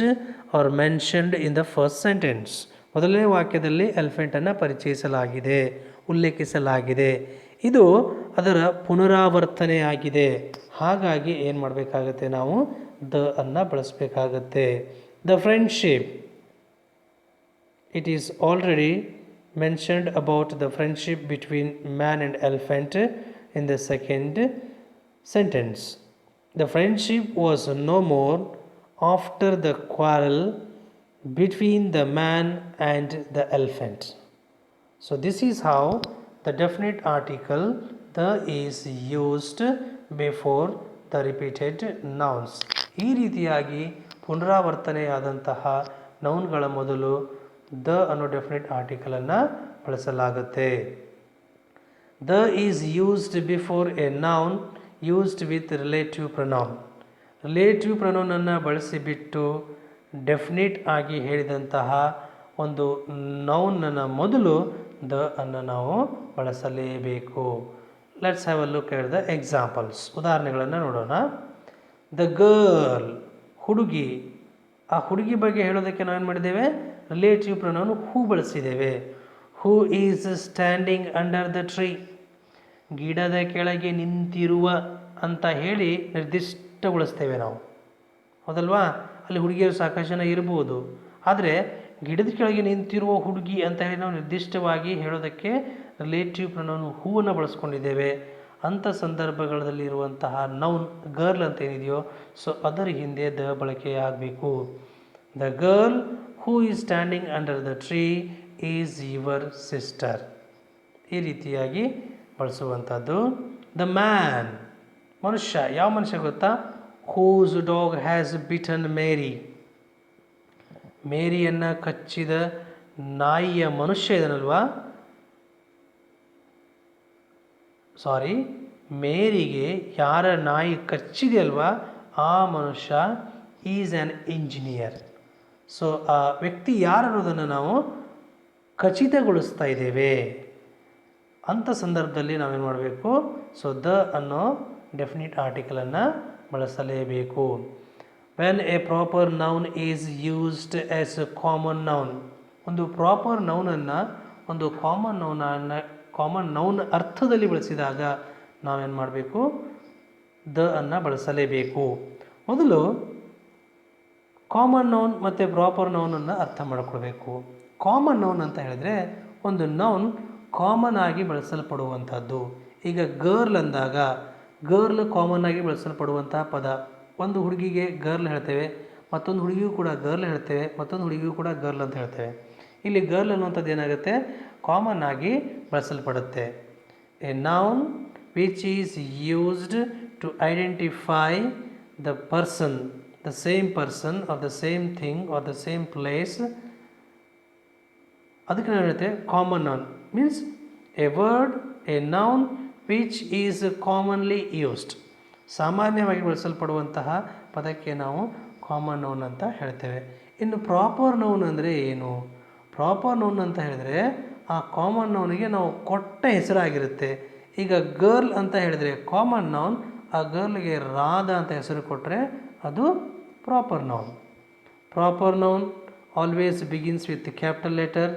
or mentioned in the first sentence. ಮೊದಲನೇ ವಾಕ್ಯದಲ್ಲಿ ಎಲಿಫೆಂಟನ್ನು ಪರಿಚಯಿಸಲಾಗಿದೆ, ಉಲ್ಲೇಖಿಸಲಾಗಿದೆ. ಇದು ಅದರ ಪುನರಾವರ್ತನೆಯಾಗಿದೆ, ಹಾಗಾಗಿ ಏನು ಮಾಡಬೇಕಾಗತ್ತೆ, ನಾವು ದ ಅನ್ನು ಬಳಸಬೇಕಾಗತ್ತೆ. The friendship, it is already mentioned about the friendship between man and elephant in the second sentence. The friendship was no more after the quarrel between the man and the elephant. So this is how the definite article the is used before the repeated nouns. ಈ ರೀತಿಯಾಗಿ ಪುನರಾವರ್ತನೆಯಾದಂತಹ ನೌನ್ಗಳ ಮೊದಲು the ಅನ್ನೋ definite ಆರ್ಟಿಕಲನ್ನು ಬಳಸಲಾಗುತ್ತೆ. The is used before a noun used with relative pronoun. Relative ಪ್ರೊನೌನನ್ನು ಬಳಸಿಬಿಟ್ಟು definite ಆಗಿ ಹೇಳಿದಂತಹ ಒಂದು ನೌನ್ನ ಮೊದಲು ದ ಅನ್ನು ನಾವು ಬಳಸಲೇಬೇಕು. Let's have a look at the examples. ಉದಾಹರಣೆಗಳನ್ನು ನೋಡೋಣ. ದ ಗರ್ಲ್, ಹುಡುಗಿ. ಆ ಹುಡುಗಿ ಬಗ್ಗೆ ಹೇಳೋದಕ್ಕೆ ನಾವೇನು ಮಾಡಿದ್ದೇವೆ, ರಿಲೇಟಿವ್ ಪ್ರೊನೌನ್ ಹೂ ಬಳಸಿದ್ದೇವೆ. ಹೂ is standing under the tree, ಗಿಡದ ಕೆಳಗೆ ನಿಂತಿರುವ ಅಂತ ಹೇಳಿ ನಿರ್ದಿಷ್ಟಗೊಳಿಸ್ತೇವೆ ನಾವು, ಹೌದಲ್ವಾ? ಅಲ್ಲಿ ಹುಡುಗಿಯರು ಸಾಕಷ್ಟು ಜನ ಇರ್ಬೋದು, ಆದರೆ ಗಿಡದ ಕೆಳಗೆ ನಿಂತಿರುವ ಹುಡುಗಿ ಅಂತ ಹೇಳಿ ನಾವು ನಿರ್ದಿಷ್ಟವಾಗಿ ಹೇಳೋದಕ್ಕೆ ರಿಲೇಟಿವ್ ಪ್ರೊನೌನ್ ಹೂವನ್ನು ಬಳಸ್ಕೊಂಡಿದ್ದೇವೆ. ಅಂಥ ಸಂದರ್ಭಗಳಲ್ಲಿ ಇರುವಂತಹ ನೌನ್ ಗರ್ಲ್ ಅಂತ ಏನಿದೆಯೋ, ಸೊ ಅದರ ಹಿಂದೆ ದ ಬಳಕೆಯಾಗಬೇಕು. The girl who is standing under the tree is your sister, ಈ ರೀತಿಯಾಗಿ ಬಳಸುವಂಥದ್ದು. ದ ಮ್ಯಾನ್, ಮನುಷ್ಯ. ಯಾವ ಮನುಷ್ಯ ಗೊತ್ತಾ? Whose dog has bitten Mary, ಮೇರಿಯನ್ನು ಕಚ್ಚಿದ ನಾಯಿಯ ಮನುಷ್ಯ ಇದನ್ನಲ್ವಾ, ಸಾರಿ, ಮೇರಿಗೆ ಯಾರ ನಾಯಿ ಕಚ್ಚಿದೆಯಲ್ವಾ ಆ ಮನುಷ್ಯ ಈಸ್ ಆ್ಯನ್ ಇಂಜಿನಿಯರ್. ಸೊ ಆ ವ್ಯಕ್ತಿ ಯಾರು ಅನ್ನೋದನ್ನು ನಾವು ಖಚಿತಗೊಳಿಸ್ತಾ ಇದ್ದೇವೆ. ಅಂಥ ಸಂದರ್ಭದಲ್ಲಿ ನಾವೇನು ಮಾಡಬೇಕು, ಸೊ ದ ಅನ್ನೋ ಡೆಫಿನಿಟ್ ಆರ್ಟಿಕಲನ್ನು ಬಳಸಲೇಬೇಕು. When A proper noun is used as A common noun, ಒಂದು ಪ್ರಾಪರ್ ನೌನನ್ನು ಒಂದು ಕಾಮನ್ ನೌನ್ ಅರ್ಥದಲ್ಲಿ ಬಳಸಿದಾಗ ನಾವೇನು ಮಾಡಬೇಕು, ದ ಅನ್ನು ಬಳಸಲೇಬೇಕು. ಮೊದಲು ಕಾಮನ್ ನೌನ್ ಮತ್ತು ಪ್ರಾಪರ್ ನೌನನ್ನು ಅರ್ಥ ಮಾಡಿಕೊಳ್ಬೇಕು. ಕಾಮನ್ ನೌನ್ ಅಂತ ಹೇಳಿದರೆ ಒಂದು ನೌನ್ ಕಾಮನ್ ಆಗಿ ಬಳಸಲ್ಪಡುವಂಥದ್ದು. ಈಗ ಗರ್ಲ್ ಅಂದಾಗ ಗರ್ಲ್ ಕಾಮನ್ ಆಗಿ ಬಳಸಲ್ಪಡುವಂತಹ ಪದ. ಒಂದು ಹುಡುಗಿಗೆ ಗರ್ಲ್ ಹೇಳ್ತೇವೆ, ಮತ್ತೊಂದು ಹುಡುಗಿಗೂ ಕೂಡ ಗರ್ಲ್ ಹೇಳ್ತೇವೆ, ಮತ್ತೊಂದು ಹುಡುಗಿಗೂ ಕೂಡ ಗರ್ಲ್ ಅಂತ ಹೇಳ್ತೇವೆ. ಇಲ್ಲಿ ಗರ್ಲ್ ಅನ್ನುವಂಥದ್ದು ಏನಾಗುತ್ತೆ, ಕಾಮನ್ ಆಗಿ ಬಳಸಲ್ಪಡುತ್ತೆ. A noun which is used to identify the person, the same person or the same thing or the same place, ಅದಕ್ಕೆ ನಾವು ಹೇಳ್ತೇವೆ common noun. Means a word, a noun which is commonly used, ಸಾಮಾನ್ಯವಾಗಿ ಬಳಸಲ್ಪಡುವಂತಹ ಪದಕ್ಕೆ ನಾವು common noun ಅಂತ ಹೇಳ್ತೇವೆ. ಇನ್ನು ಪ್ರಾಪರ್ ನೌನ್ ಅಂದರೆ ಏನು? ಪ್ರಾಪರ್ ನೌನ್ ಅಂತ ಹೇಳಿದರೆ ಆ ಕಾಮನ್ ನೌನಿಗೆ ನಾವು ಕೊಟ್ಟ ಹೆಸರಾಗಿರುತ್ತೆ. ಈಗ ಗರ್ಲ್ ಅಂತ ಹೇಳಿದರೆ ಕಾಮನ್ ನೌನ್, ಆ ಗರ್ಲ್ಗೆ ರಾಧಾ ಅಂತ ಹೆಸರು ಕೊಟ್ಟರೆ ಅದು proper noun. Proper noun always begins with capital letter,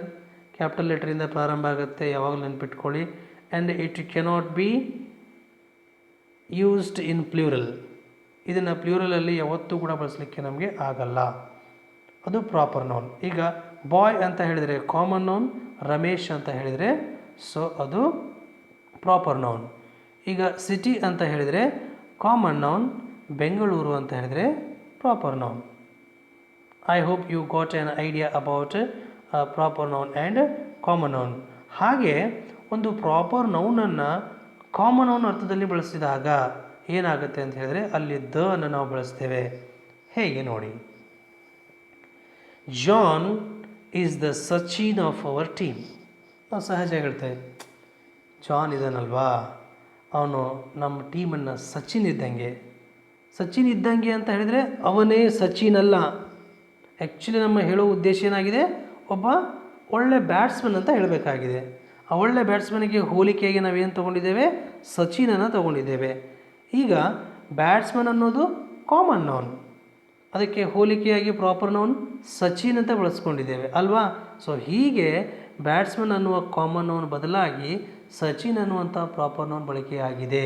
capital ಲೆಟರಿಂದ ಪ್ರಾರಂಭ ಆಗುತ್ತೆ, ಯಾವಾಗಲೂ ನೆನ್ಪಿಟ್ಕೊಳ್ಳಿ. And it cannot be used in plural, ಇದನ್ನು ಪ್ಲೂರಲಲ್ಲಿ ಯಾವತ್ತೂ ಕೂಡ ಬಳಸಲಿಕ್ಕೆ ನಮಗೆ ಆಗಲ್ಲ, ಅದು ಪ್ರಾಪರ್ ನೌನ್. ಈಗ ಬಾಯ್ ಅಂತ ಹೇಳಿದರೆ ಕಾಮನ್ ನೌನ್, ರಮೇಶ್ ಅಂತ ಹೇಳಿದರೆ ಸೊ ಅದು ಪ್ರಾಪರ್ ನೌನ್. ಈಗ ಸಿಟಿ ಅಂತ ಹೇಳಿದರೆ ಕಾಮನ್ ನೌನ್, ಬೆಂಗಳೂರು ಅಂತ ಹೇಳಿದರೆ proper noun. I hope you got an idea about proper noun and common noun. ಹಾಗೆ ಒಂದು ಪ್ರಾಪರ್ ನೌನನ್ನು ಕಾಮನ್ ನೌನ್ ಅರ್ಥದಲ್ಲಿ ಬಳಸಿದಾಗ ಏನಾಗುತ್ತೆ ಅಂತ ಹೇಳಿದ್ರೆ ಅಲ್ಲಿ ದ ಅನ್ನು ನಾವು ಬಳಸ್ತೇವೆ. ಹೇಗೆ ನೋಡಿ. John is the Sachin of our team. ನಾವು ಸಹಜ ಹೇಳ್ತೇವೆ, ಜಾನ್ ಇದ್ದಾನಲ್ವಾ, ಅವನು ನಮ್ಮ ಟೀಮನ್ನು ಸಚಿನ್ ಇದ್ದಂಗೆ. ಸಚಿನ್ ಇದ್ದಂಗೆ ಅಂತ ಹೇಳಿದರೆ ಅವನೇ ಸಚಿನ್ ಅಲ್ಲ. ಆ್ಯಕ್ಚುಲಿ ನಮ್ಮ ಹೇಳೋ ಉದ್ದೇಶ ಏನಾಗಿದೆ, ಒಬ್ಬ ಒಳ್ಳೆ ಬ್ಯಾಟ್ಸ್ಮನ್ ಅಂತ ಹೇಳಬೇಕಾಗಿದೆ. ಆ ಒಳ್ಳೆ ಬ್ಯಾಟ್ಸ್ಮನ್ಗೆ ಹೋಲಿಕೆಯಾಗಿ ನಾವೇನು ತೊಗೊಂಡಿದ್ದೇವೆ, ಸಚಿನನ್ನು ತೊಗೊಂಡಿದ್ದೇವೆ. ಈಗ ಬ್ಯಾಟ್ಸ್ಮನ್ ಅನ್ನೋದು ಕಾಮನ್ ನೌನ್, ಅದಕ್ಕೆ ಹೋಲಿಕೆಯಾಗಿ ಪ್ರಾಪರ್ ನೌನ್ ಸಚಿನ್ ಅಂತ ಬಳಸ್ಕೊಂಡಿದ್ದೇವೆ ಅಲ್ವಾ. ಸೊ ಹೀಗೆ ಬ್ಯಾಟ್ಸ್ಮನ್ ಅನ್ನುವ ಕಾಮನ್ ನೌನ್ ಬದಲಾಗಿ ಸಚಿನ್ ಅನ್ನುವಂಥ ಪ್ರಾಪರ್ ನೌನ್ ಬಳಕೆಯಾಗಿದೆ.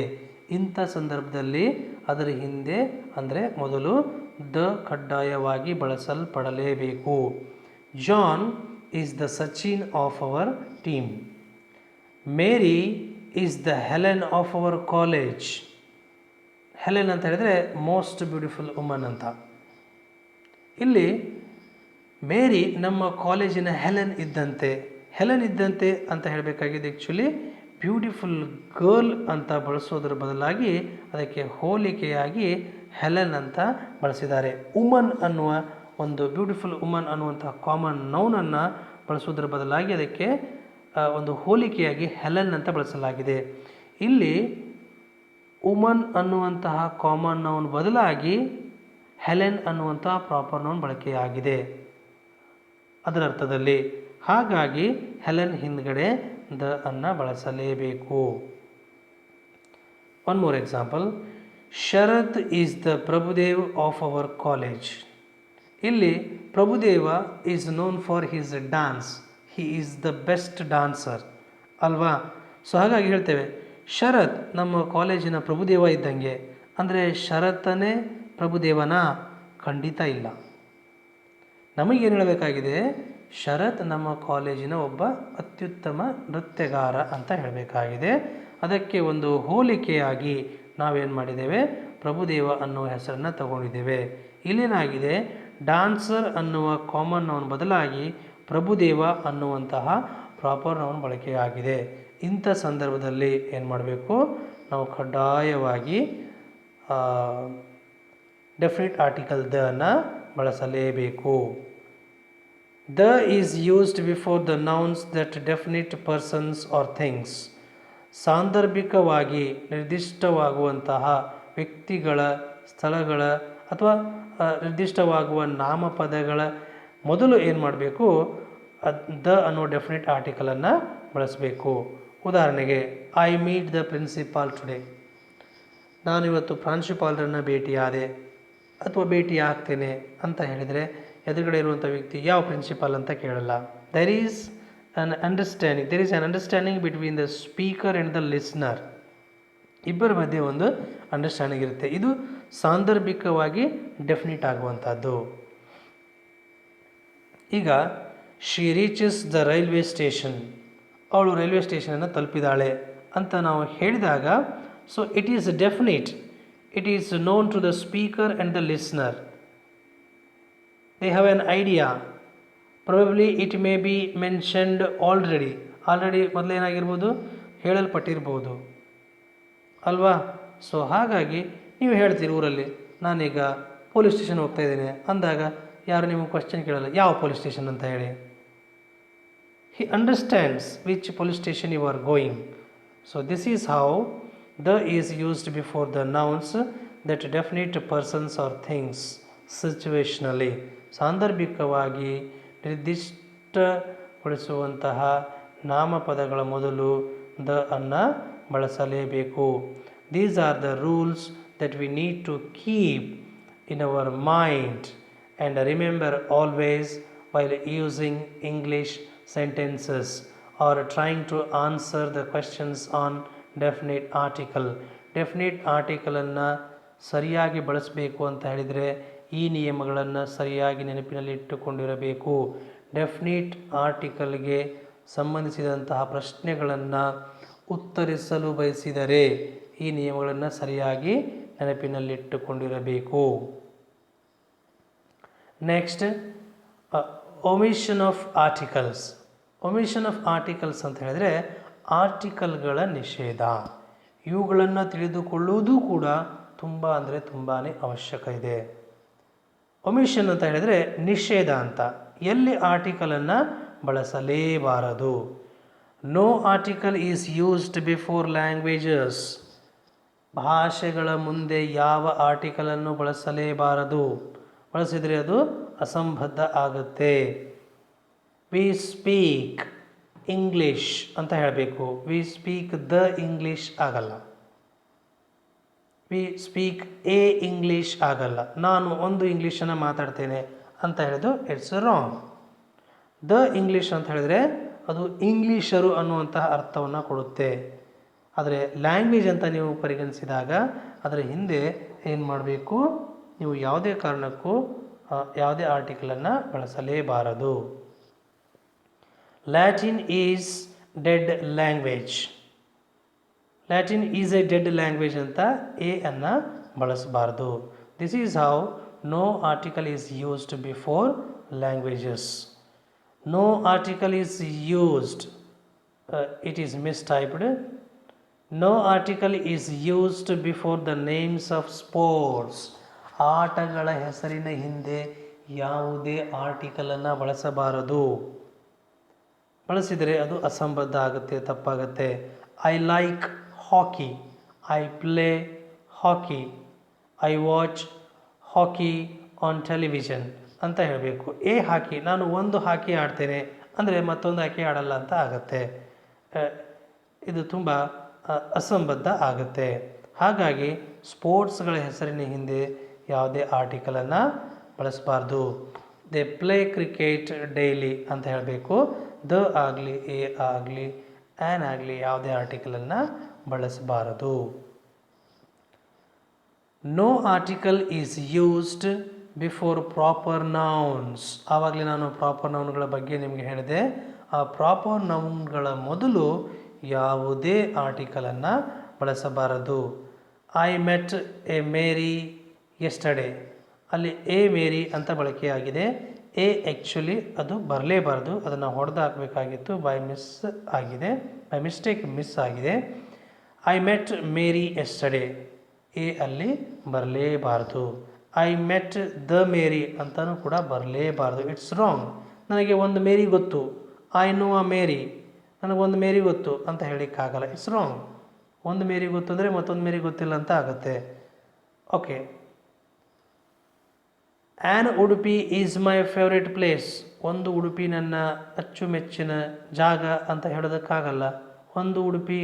ಇಂಥ ಸಂದರ್ಭದಲ್ಲಿ ಅದರ ಹಿಂದೆ ಅಂದರೆ ಮೊದಲು ದ ಕಡ್ಡಾಯವಾಗಿ ಬಳಸಲ್ಪಡಲೇಬೇಕು. John is the Sachin of our team. Mary is the Helen of our college. Helen ಅಂತ ಹೇಳಿದರೆ ಮೋಸ್ಟ್ ಬ್ಯೂಟಿಫುಲ್ ವುಮನ್ ಅಂತ. ಇಲ್ಲಿ ಮೇರಿ ನಮ್ಮ ಕಾಲೇಜಿನ ಹೆಲೆನ್ ಇದ್ದಂತೆ. ಹೆಲೆನ್ ಇದ್ದಂತೆ ಅಂತ ಹೇಳಬೇಕಾಗಿದೆ ಆ್ಯಕ್ಚುಲಿ ಬ್ಯೂಟಿಫುಲ್ ಗರ್ಲ್ ಅಂತ ಬಳಸೋದ್ರ ಬದಲಾಗಿ ಅದಕ್ಕೆ ಹೋಲಿಕೆಯಾಗಿ ಹೆಲೆನ್ ಅಂತ ಬಳಸಿದ್ದಾರೆ. ವುಮನ್ ಅನ್ನುವ ಒಂದು ಬ್ಯೂಟಿಫುಲ್ ವುಮನ್ ಅನ್ನುವಂಥ ಕಾಮನ್ ನೌನನ್ನು ಬಳಸೋದ್ರ ಬದಲಾಗಿ ಅದಕ್ಕೆ ಒಂದು ಹೋಲಿಕೆಯಾಗಿ ಹೆಲೆನ್ ಅಂತ ಬಳಸಲಾಗಿದೆ. ಇಲ್ಲಿ ವುಮನ್ ಅನ್ನುವಂತಹ ಕಾಮನ್ ನೌನ್ ಬದಲಾಗಿ ಹೆಲೆನ್ ಅನ್ನುವಂಥ ಪ್ರಾಪರ್ ನೌನ್ ಬಳಕೆಯಾಗಿದೆ ಅದರ ಅರ್ಥದಲ್ಲಿ. ಹಾಗಾಗಿ ಹೆಲೆನ್ ಹಿಂದ್ಗಡೆ ದ ಅನ್ನು ಬಳಸಲೇಬೇಕು. One more example, Sharath is the Prabhudev of our college. ಇಲ್ಲಿ Prabhudeva is known for his dance. He is the best dancer ಅಲ್ವಾ. ಸೊ ಹಾಗಾಗಿ ಹೇಳ್ತೇವೆ ಶರತ್ ನಮ್ಮ ಕಾಲೇಜಿನ ಪ್ರಭುದೇವ ಇದ್ದಂಗೆ. ಅಂದರೆ ಶರತ್ತನೇ ಪ್ರಭುದೇವನ? ಖಂಡಿತ ಇಲ್ಲ. ನಮಗೇನು ಹೇಳಬೇಕಾಗಿದೆ, ಶರತ್ ನಮ್ಮ ಕಾಲೇಜಿನ ಒಬ್ಬ ಅತ್ಯುತ್ತಮ ನೃತ್ಯಗಾರ ಅಂತ ಹೇಳಬೇಕಾಗಿದೆ. ಅದಕ್ಕೆ ಒಂದು ಹೋಲಿಕೆಯಾಗಿ ನಾವೇನು ಮಾಡಿದ್ದೇವೆ, ಪ್ರಭುದೇವ ಅನ್ನುವ ಹೆಸರನ್ನು ತಗೊಂಡಿದ್ದೇವೆ. ಇಲ್ಲೇನಾಗಿದೆ, ಡಾನ್ಸರ್ ಅನ್ನುವ ಕಾಮನ್ ನೌನ್ ಬದಲಾಗಿ ಪ್ರಭುದೇವ ಅನ್ನುವಂತಹ ಪ್ರಾಪರ್ ನೌನ್ ಬಳಕೆಯಾಗಿದೆ. ಇಂಥ ಸಂದರ್ಭದಲ್ಲಿ ಏನು ಮಾಡಬೇಕು, ನಾವು ಕಡ್ಡಾಯವಾಗಿ ಡೆಫಿನಿಟ್ ಆರ್ಟಿಕಲ್ ದ ಅನ್ನು ಬಳಸಲೇಬೇಕು. The is used before the nouns that definite persons or things. ಸಾಂದರ್ಭಿಕವಾಗಿ ನಿರ್ದಿಷ್ಟವಾಗುವಂತಹ ವ್ಯಕ್ತಿಗಳ, ಸ್ಥಳಗಳ ಅಥವಾ ನಿರ್ದಿಷ್ಟವಾಗುವ ನಾಮಪದಗಳ ಮೊದಲು ಏನು ಮಾಡಬೇಕು, ದ ಅನ್ನೋ ಡೆಫಿನಿಟ್ ಆರ್ಟಿಕಲನ್ನು ಬಳಸಬೇಕು. ಉದಾಹರಣೆಗೆ, I meet the principal today. ನಾನಿವತ್ತು ಪ್ರಾಂಶುಪಾಲರನ್ನು ಭೇಟಿಯಾದೆ ಅಥವಾ ಭೇಟಿ ಆಗ್ತೇನೆ ಅಂತ ಹೇಳಿದರೆ ಎದುರುಗಡೆ ಇರುವಂಥ ವ್ಯಕ್ತಿ ಯಾವ ಪ್ರಿನ್ಸಿಪಾಲ್ ಅಂತ ಕೇಳಲ್ಲ. There is an understanding between the speaker and the listener. ಇಬ್ಬರ ಮಧ್ಯೆ ಒಂದು ಅಂಡರ್ಸ್ಟ್ಯಾಂಡಿಂಗ್ ಇರುತ್ತೆ. ಇದು ಸಾಂದರ್ಭಿಕವಾಗಿ ಡೆಫಿನಿಟ್ ಆಗುವಂಥದ್ದು. ಈಗ she reaches the railway station. ಅವಳು ರೈಲ್ವೆ ಸ್ಟೇಷನನ್ನು ತಲುಪಿದಾಳೆ ಅಂತ ನಾವು ಹೇಳಿದಾಗ, so it is definite. It is known to the speaker and the listener. They have an idea. Probably it may be mentioned already ಮೊದಲೇನಾಗಿರ್ಬೋದು, ಹೇಳಲ್ಪಟ್ಟಿರ್ಬೋದು ಅಲ್ವಾ. ಸೊ ಹಾಗಾಗಿ ನೀವು ಹೇಳ್ತೀರಿ ಊರಲ್ಲಿ, ನಾನೀಗ ಪೊಲೀಸ್ ಸ್ಟೇಷನ್ ಹೋಗ್ತಾ ಇದ್ದೇನೆ ಅಂದಾಗ ಯಾರು ನಿಮಗೆ ಕ್ವಶನ್ ಕೇಳಲ್ಲ, ಯಾವ ಪೊಲೀಸ್ ಸ್ಟೇಷನ್ ಅಂತ ಹೇಳಿ. He understands which police station you are going. So this is how the is used before the nouns that definite persons or things situationally. ಸಾಂದರ್ಭಿಕವಾಗಿ ನಿರ್ದಿಷ್ಟಗೊಳಿಸುವಂತಹ ನಾಮಪದಗಳ ಮೊದಲು ದ ಅನ್ನು ಬಳಸಲೇಬೇಕು. These are the rules that we need to keep in our mind and remember always while using English sentences or trying to answer the questions on definite article. Definite ಆರ್ಟಿಕಲನ್ನು ಸರಿಯಾಗಿ ಬಳಸಬೇಕು ಅಂತ ಹೇಳಿದರೆ ಈ ನಿಯಮಗಳನ್ನು ಸರಿಯಾಗಿ ನೆನಪಿನಲ್ಲಿ ಇಟ್ಟುಕೊಂಡಿರಬೇಕು. ಡೆಫಿನಿಟ್ ಆರ್ಟಿಕಲ್ಗೆ ಸಂಬಂಧಿಸಿದಂತಹ ಪ್ರಶ್ನೆಗಳನ್ನು ಉತ್ತರಿಸಲು ಬಯಸಿದರೆ ಈ ನಿಯಮಗಳನ್ನು ಸರಿಯಾಗಿ ನೆನಪಿನಲ್ಲಿಟ್ಟುಕೊಂಡಿರಬೇಕು. Next, omission of articles. Omission of articles ಅಂತ ಹೇಳಿದರೆ ಆರ್ಟಿಕಲ್ಗಳ ನಿಷೇಧ. ಇವುಗಳನ್ನು ತಿಳಿದುಕೊಳ್ಳುವುದು ಕೂಡ ತುಂಬ ಅಂದರೆ ತುಂಬಾ ಅವಶ್ಯಕ ಇದೆ. ಒಮಿಷನ್ ಅಂತ ಹೇಳಿದರೆ ನಿಷೇಧ ಅಂತ. ಎಲ್ಲಿ ಆರ್ಟಿಕಲನ್ನು ಬಳಸಲೇಬಾರದು. No article is used before languages. ಭಾಷೆಗಳ ಮುಂದೆ ಯಾವ ಆರ್ಟಿಕಲನ್ನು ಬಳಸಲೇಬಾರದು. ಬಳಸಿದರೆ ಅದು ಅಸಂಬದ್ಧ ಆಗುತ್ತೆ. ವಿ ಸ್ಪೀಕ್ ಇಂಗ್ಲಿಷ್ ಅಂತ ಹೇಳಬೇಕು. ವಿ ಸ್ಪೀಕ್ ದ ಇಂಗ್ಲಿಷ್ ಆಗಲ್ಲ. ವಿ ಸ್ಪೀಕ್ ಎ ಇಂಗ್ಲಿಷ್ ಆಗಲ್ಲ. ನಾನು ಒಂದು ಇಂಗ್ಲೀಷನ್ನು ಮಾತಾಡ್ತೇನೆ ಅಂತ ಹೇಳಿದ್ದು ಇಟ್ಸ್ ರಾಂಗ್. ದ ಇಂಗ್ಲೀಷ್ ಅಂತ ಹೇಳಿದರೆ ಅದು ಇಂಗ್ಲೀಷರು ಅನ್ನುವಂತಹ ಅರ್ಥವನ್ನು ಕೊಡುತ್ತೆ. ಆದರೆ ಲ್ಯಾಂಗ್ವೇಜ್ ಅಂತ ನೀವು ಪರಿಗಣಿಸಿದಾಗ ಅದರ ಹಿಂದೆ ಏನು ಮಾಡಬೇಕು, ನೀವು ಯಾವುದೇ ಕಾರಣಕ್ಕೂ ಯಾವುದೇ ಆರ್ಟಿಕಲನ್ನು ಬಳಸಲೇಬಾರದು. Latin is dead language. Latin is a dead language ಅಂತ ಎ ಅನ್ನು ಬಳಸಬಾರ್ದು. This is how no article is used before languages. No article is used, it is mistyped. No article is used before the names of sports. ಆಟಗಳ ಹೆಸರಿನ ಹಿಂದೆ ಯಾವುದೇ ಆರ್ಟಿಕಲನ್ನು ಬಳಸಬಾರದು. ಬಳಸಿದರೆ ಅದು ಅಸಂಬದ್ಧ ಆಗುತ್ತೆ, ತಪ್ಪಾಗುತ್ತೆ. I like hockey, I play hockey, I watch hockey on television ಅಂತ ಹೇಳಬೇಕು. ಎ ಹಾಕಿ, ನಾನು ಒಂದು ಹಾಕಿ ಆಡ್ತೇನೆ ಅಂದರೆ ಮತ್ತೊಂದು ಹಾಕಿ ಆಡಲ್ಲ ಅಂತ ಆಗುತ್ತೆ. ಇದು ತುಂಬ ಅಸಂಬದ್ಧ ಆಗುತ್ತೆ. ಹಾಗಾಗಿ ಸ್ಪೋರ್ಟ್ಸ್ಗಳ ಹೆಸರಿನ ಹಿಂದೆ ಯಾವುದೇ ಆರ್ಟಿಕಲನ್ನು ಬಳಸಬಾರ್ದು. ದೇ ಪ್ಲೇ ಕ್ರಿಕೆಟ್ ಡೈಲಿ ಅಂತ ಹೇಳಬೇಕು. ದ ಆಗಲಿ, ಎ ಆಗಲಿ, ಆ್ಯನ್ ಆಗಲಿ ಯಾವುದೇ ಆರ್ಟಿಕಲನ್ನು ಬಳಸಬಾರದು. No article is used before proper nouns. ಆವಾಗಲೇ ನಾನು ಪ್ರಾಪರ್ ನೌನ್ಗಳ ಬಗ್ಗೆ ನಿಮಗೆ ಹೇಳಿದೆ. ಆ ಪ್ರಾಪರ್ ನೌನ್ಗಳ ಮೊದಲು ಯಾವುದೇ ಆರ್ಟಿಕಲನ್ನು ಬಳಸಬಾರದು. I met A Mary yesterday, ಅಲ್ಲಿ ಎ ಮೇರಿ ಅಂತ ಬಳಕೆಯಾಗಿದೆ. ಎ ಆ್ಯಕ್ಚುಲಿ ಅದು ಬರಲೇಬಾರ್ದು, ಅದನ್ನು ಹೊಡೆದು ಹಾಕಬೇಕಾಗಿತ್ತು. ಬೈ ಮಿಸ್ಟೇಕ್ ಮಿಸ್ ಆಗಿದೆ. I met Mary yesterday, A ಅಲ್ಲಿ ಬರಲೇಬಾರ್ದು. ಐ ಮೆಟ್ ದ ಮೇರಿ ಅಂತಲೂ ಕೂಡ ಬರಲೇಬಾರ್ದು. It's wrong. ನನಗೆ ಒಂದು ಮೇರಿ ಗೊತ್ತು, ಐ ನೋ ಅ ಮೇರಿ, ನನಗೊಂದು ಮೇರಿ ಗೊತ್ತು ಅಂತ ಹೇಳಲಿಕ್ಕಾಗಲ್ಲ. It's wrong. ಒಂದು ಮೇರಿ ಗೊತ್ತು ಅಂದರೆ ಮತ್ತೊಂದು ಮೇರಿ ಗೊತ್ತಿಲ್ಲ ಅಂತ ಆಗುತ್ತೆ. Okay. An Udupi is my favourite place. ಒಂದು ಉಡುಪಿ ನನ್ನ ಅಚ್ಚುಮೆಚ್ಚಿನ ಜಾಗ ಅಂತ ಹೇಳೋದಕ್ಕಾಗಲ್ಲ. ಒಂದು ಉಡುಪಿ,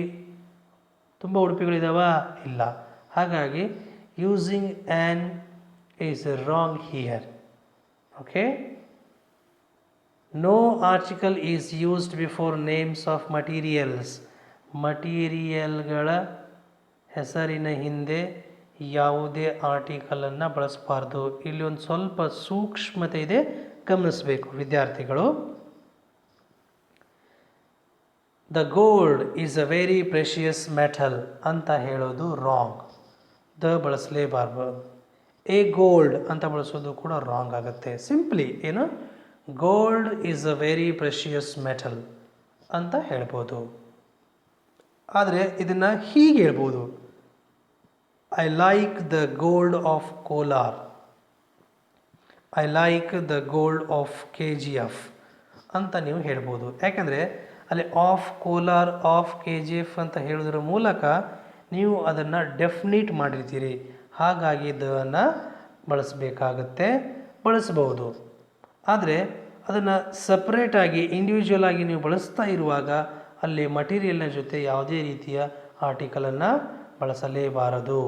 ತುಂಬ ಉಡುಪಿಗಳಿದಾವ? ಇಲ್ಲ. ಹಾಗಾಗಿ using an is wrong here. Okay. No article is used before names of materials. ಮಟೀರಿಯಲ್ಗಳ ಹೆಸರಿನ ಹಿಂದೆ ಯಾವುದೇ ಆರ್ಟಿಕಲನ್ನು ಬಳಸಬಾರ್ದು. ಇಲ್ಲಿ ಒಂದು ಸ್ವಲ್ಪ ಸೂಕ್ಷ್ಮತೆ ಇದೆ, ಗಮನಿಸಬೇಕು ವಿದ್ಯಾರ್ಥಿಗಳು. The gold is a very precious metal ಅಂತ ಹೇಳೋದು ರಾಂಗ್. ದ ಬಳಸಲೇಬಾರ್ದು. ಎ ಗೋಲ್ಡ್ ಅಂತ ಬಳಸೋದು ಕೂಡ ರಾಂಗ್ ಆಗುತ್ತೆ. ಸಿಂಪ್ಲಿ ಏನು, gold is a very precious metal ಅಂತ ಹೇಳ್ಬೋದು. ಆದರೆ ಇದನ್ನು ಹೀಗೆ ಹೇಳ್ಬೋದು, I like the gold of Kolar, I like the gold of KGF ಅಂತ ನೀವು ಹೇಳ್ಬೋದು. ಯಾಕೆಂದರೆ ಅಲ್ಲಿ ಆಫ್ ಕೋಲಾರ್, ಆಫ್ KGF ಅಂತ ಹೇಳೋದ್ರ ಮೂಲಕ ನೀವು ಅದನ್ನು ಡೆಫಿನಿಟ್ ಮಾಡಿರ್ತೀರಿ. ಹಾಗಾಗಿ ದನ್ನು ಬಳಸಬೇಕಾಗತ್ತೆ, ಬಳಸಬಹುದು. ಆದರೆ ಅದನ್ನು ಸಪ್ರೇಟಾಗಿ ಇಂಡಿವಿಜುವಲ್ ಆಗಿ ನೀವು ಬಳಸ್ತಾ ಇರುವಾಗ ಅಲ್ಲಿ ಮಟೀರಿಯಲ್ನ ಜೊತೆ ಯಾವುದೇ ರೀತಿಯ ಆರ್ಟಿಕಲನ್ನು ಬಳಸಲೇಬಾರದು.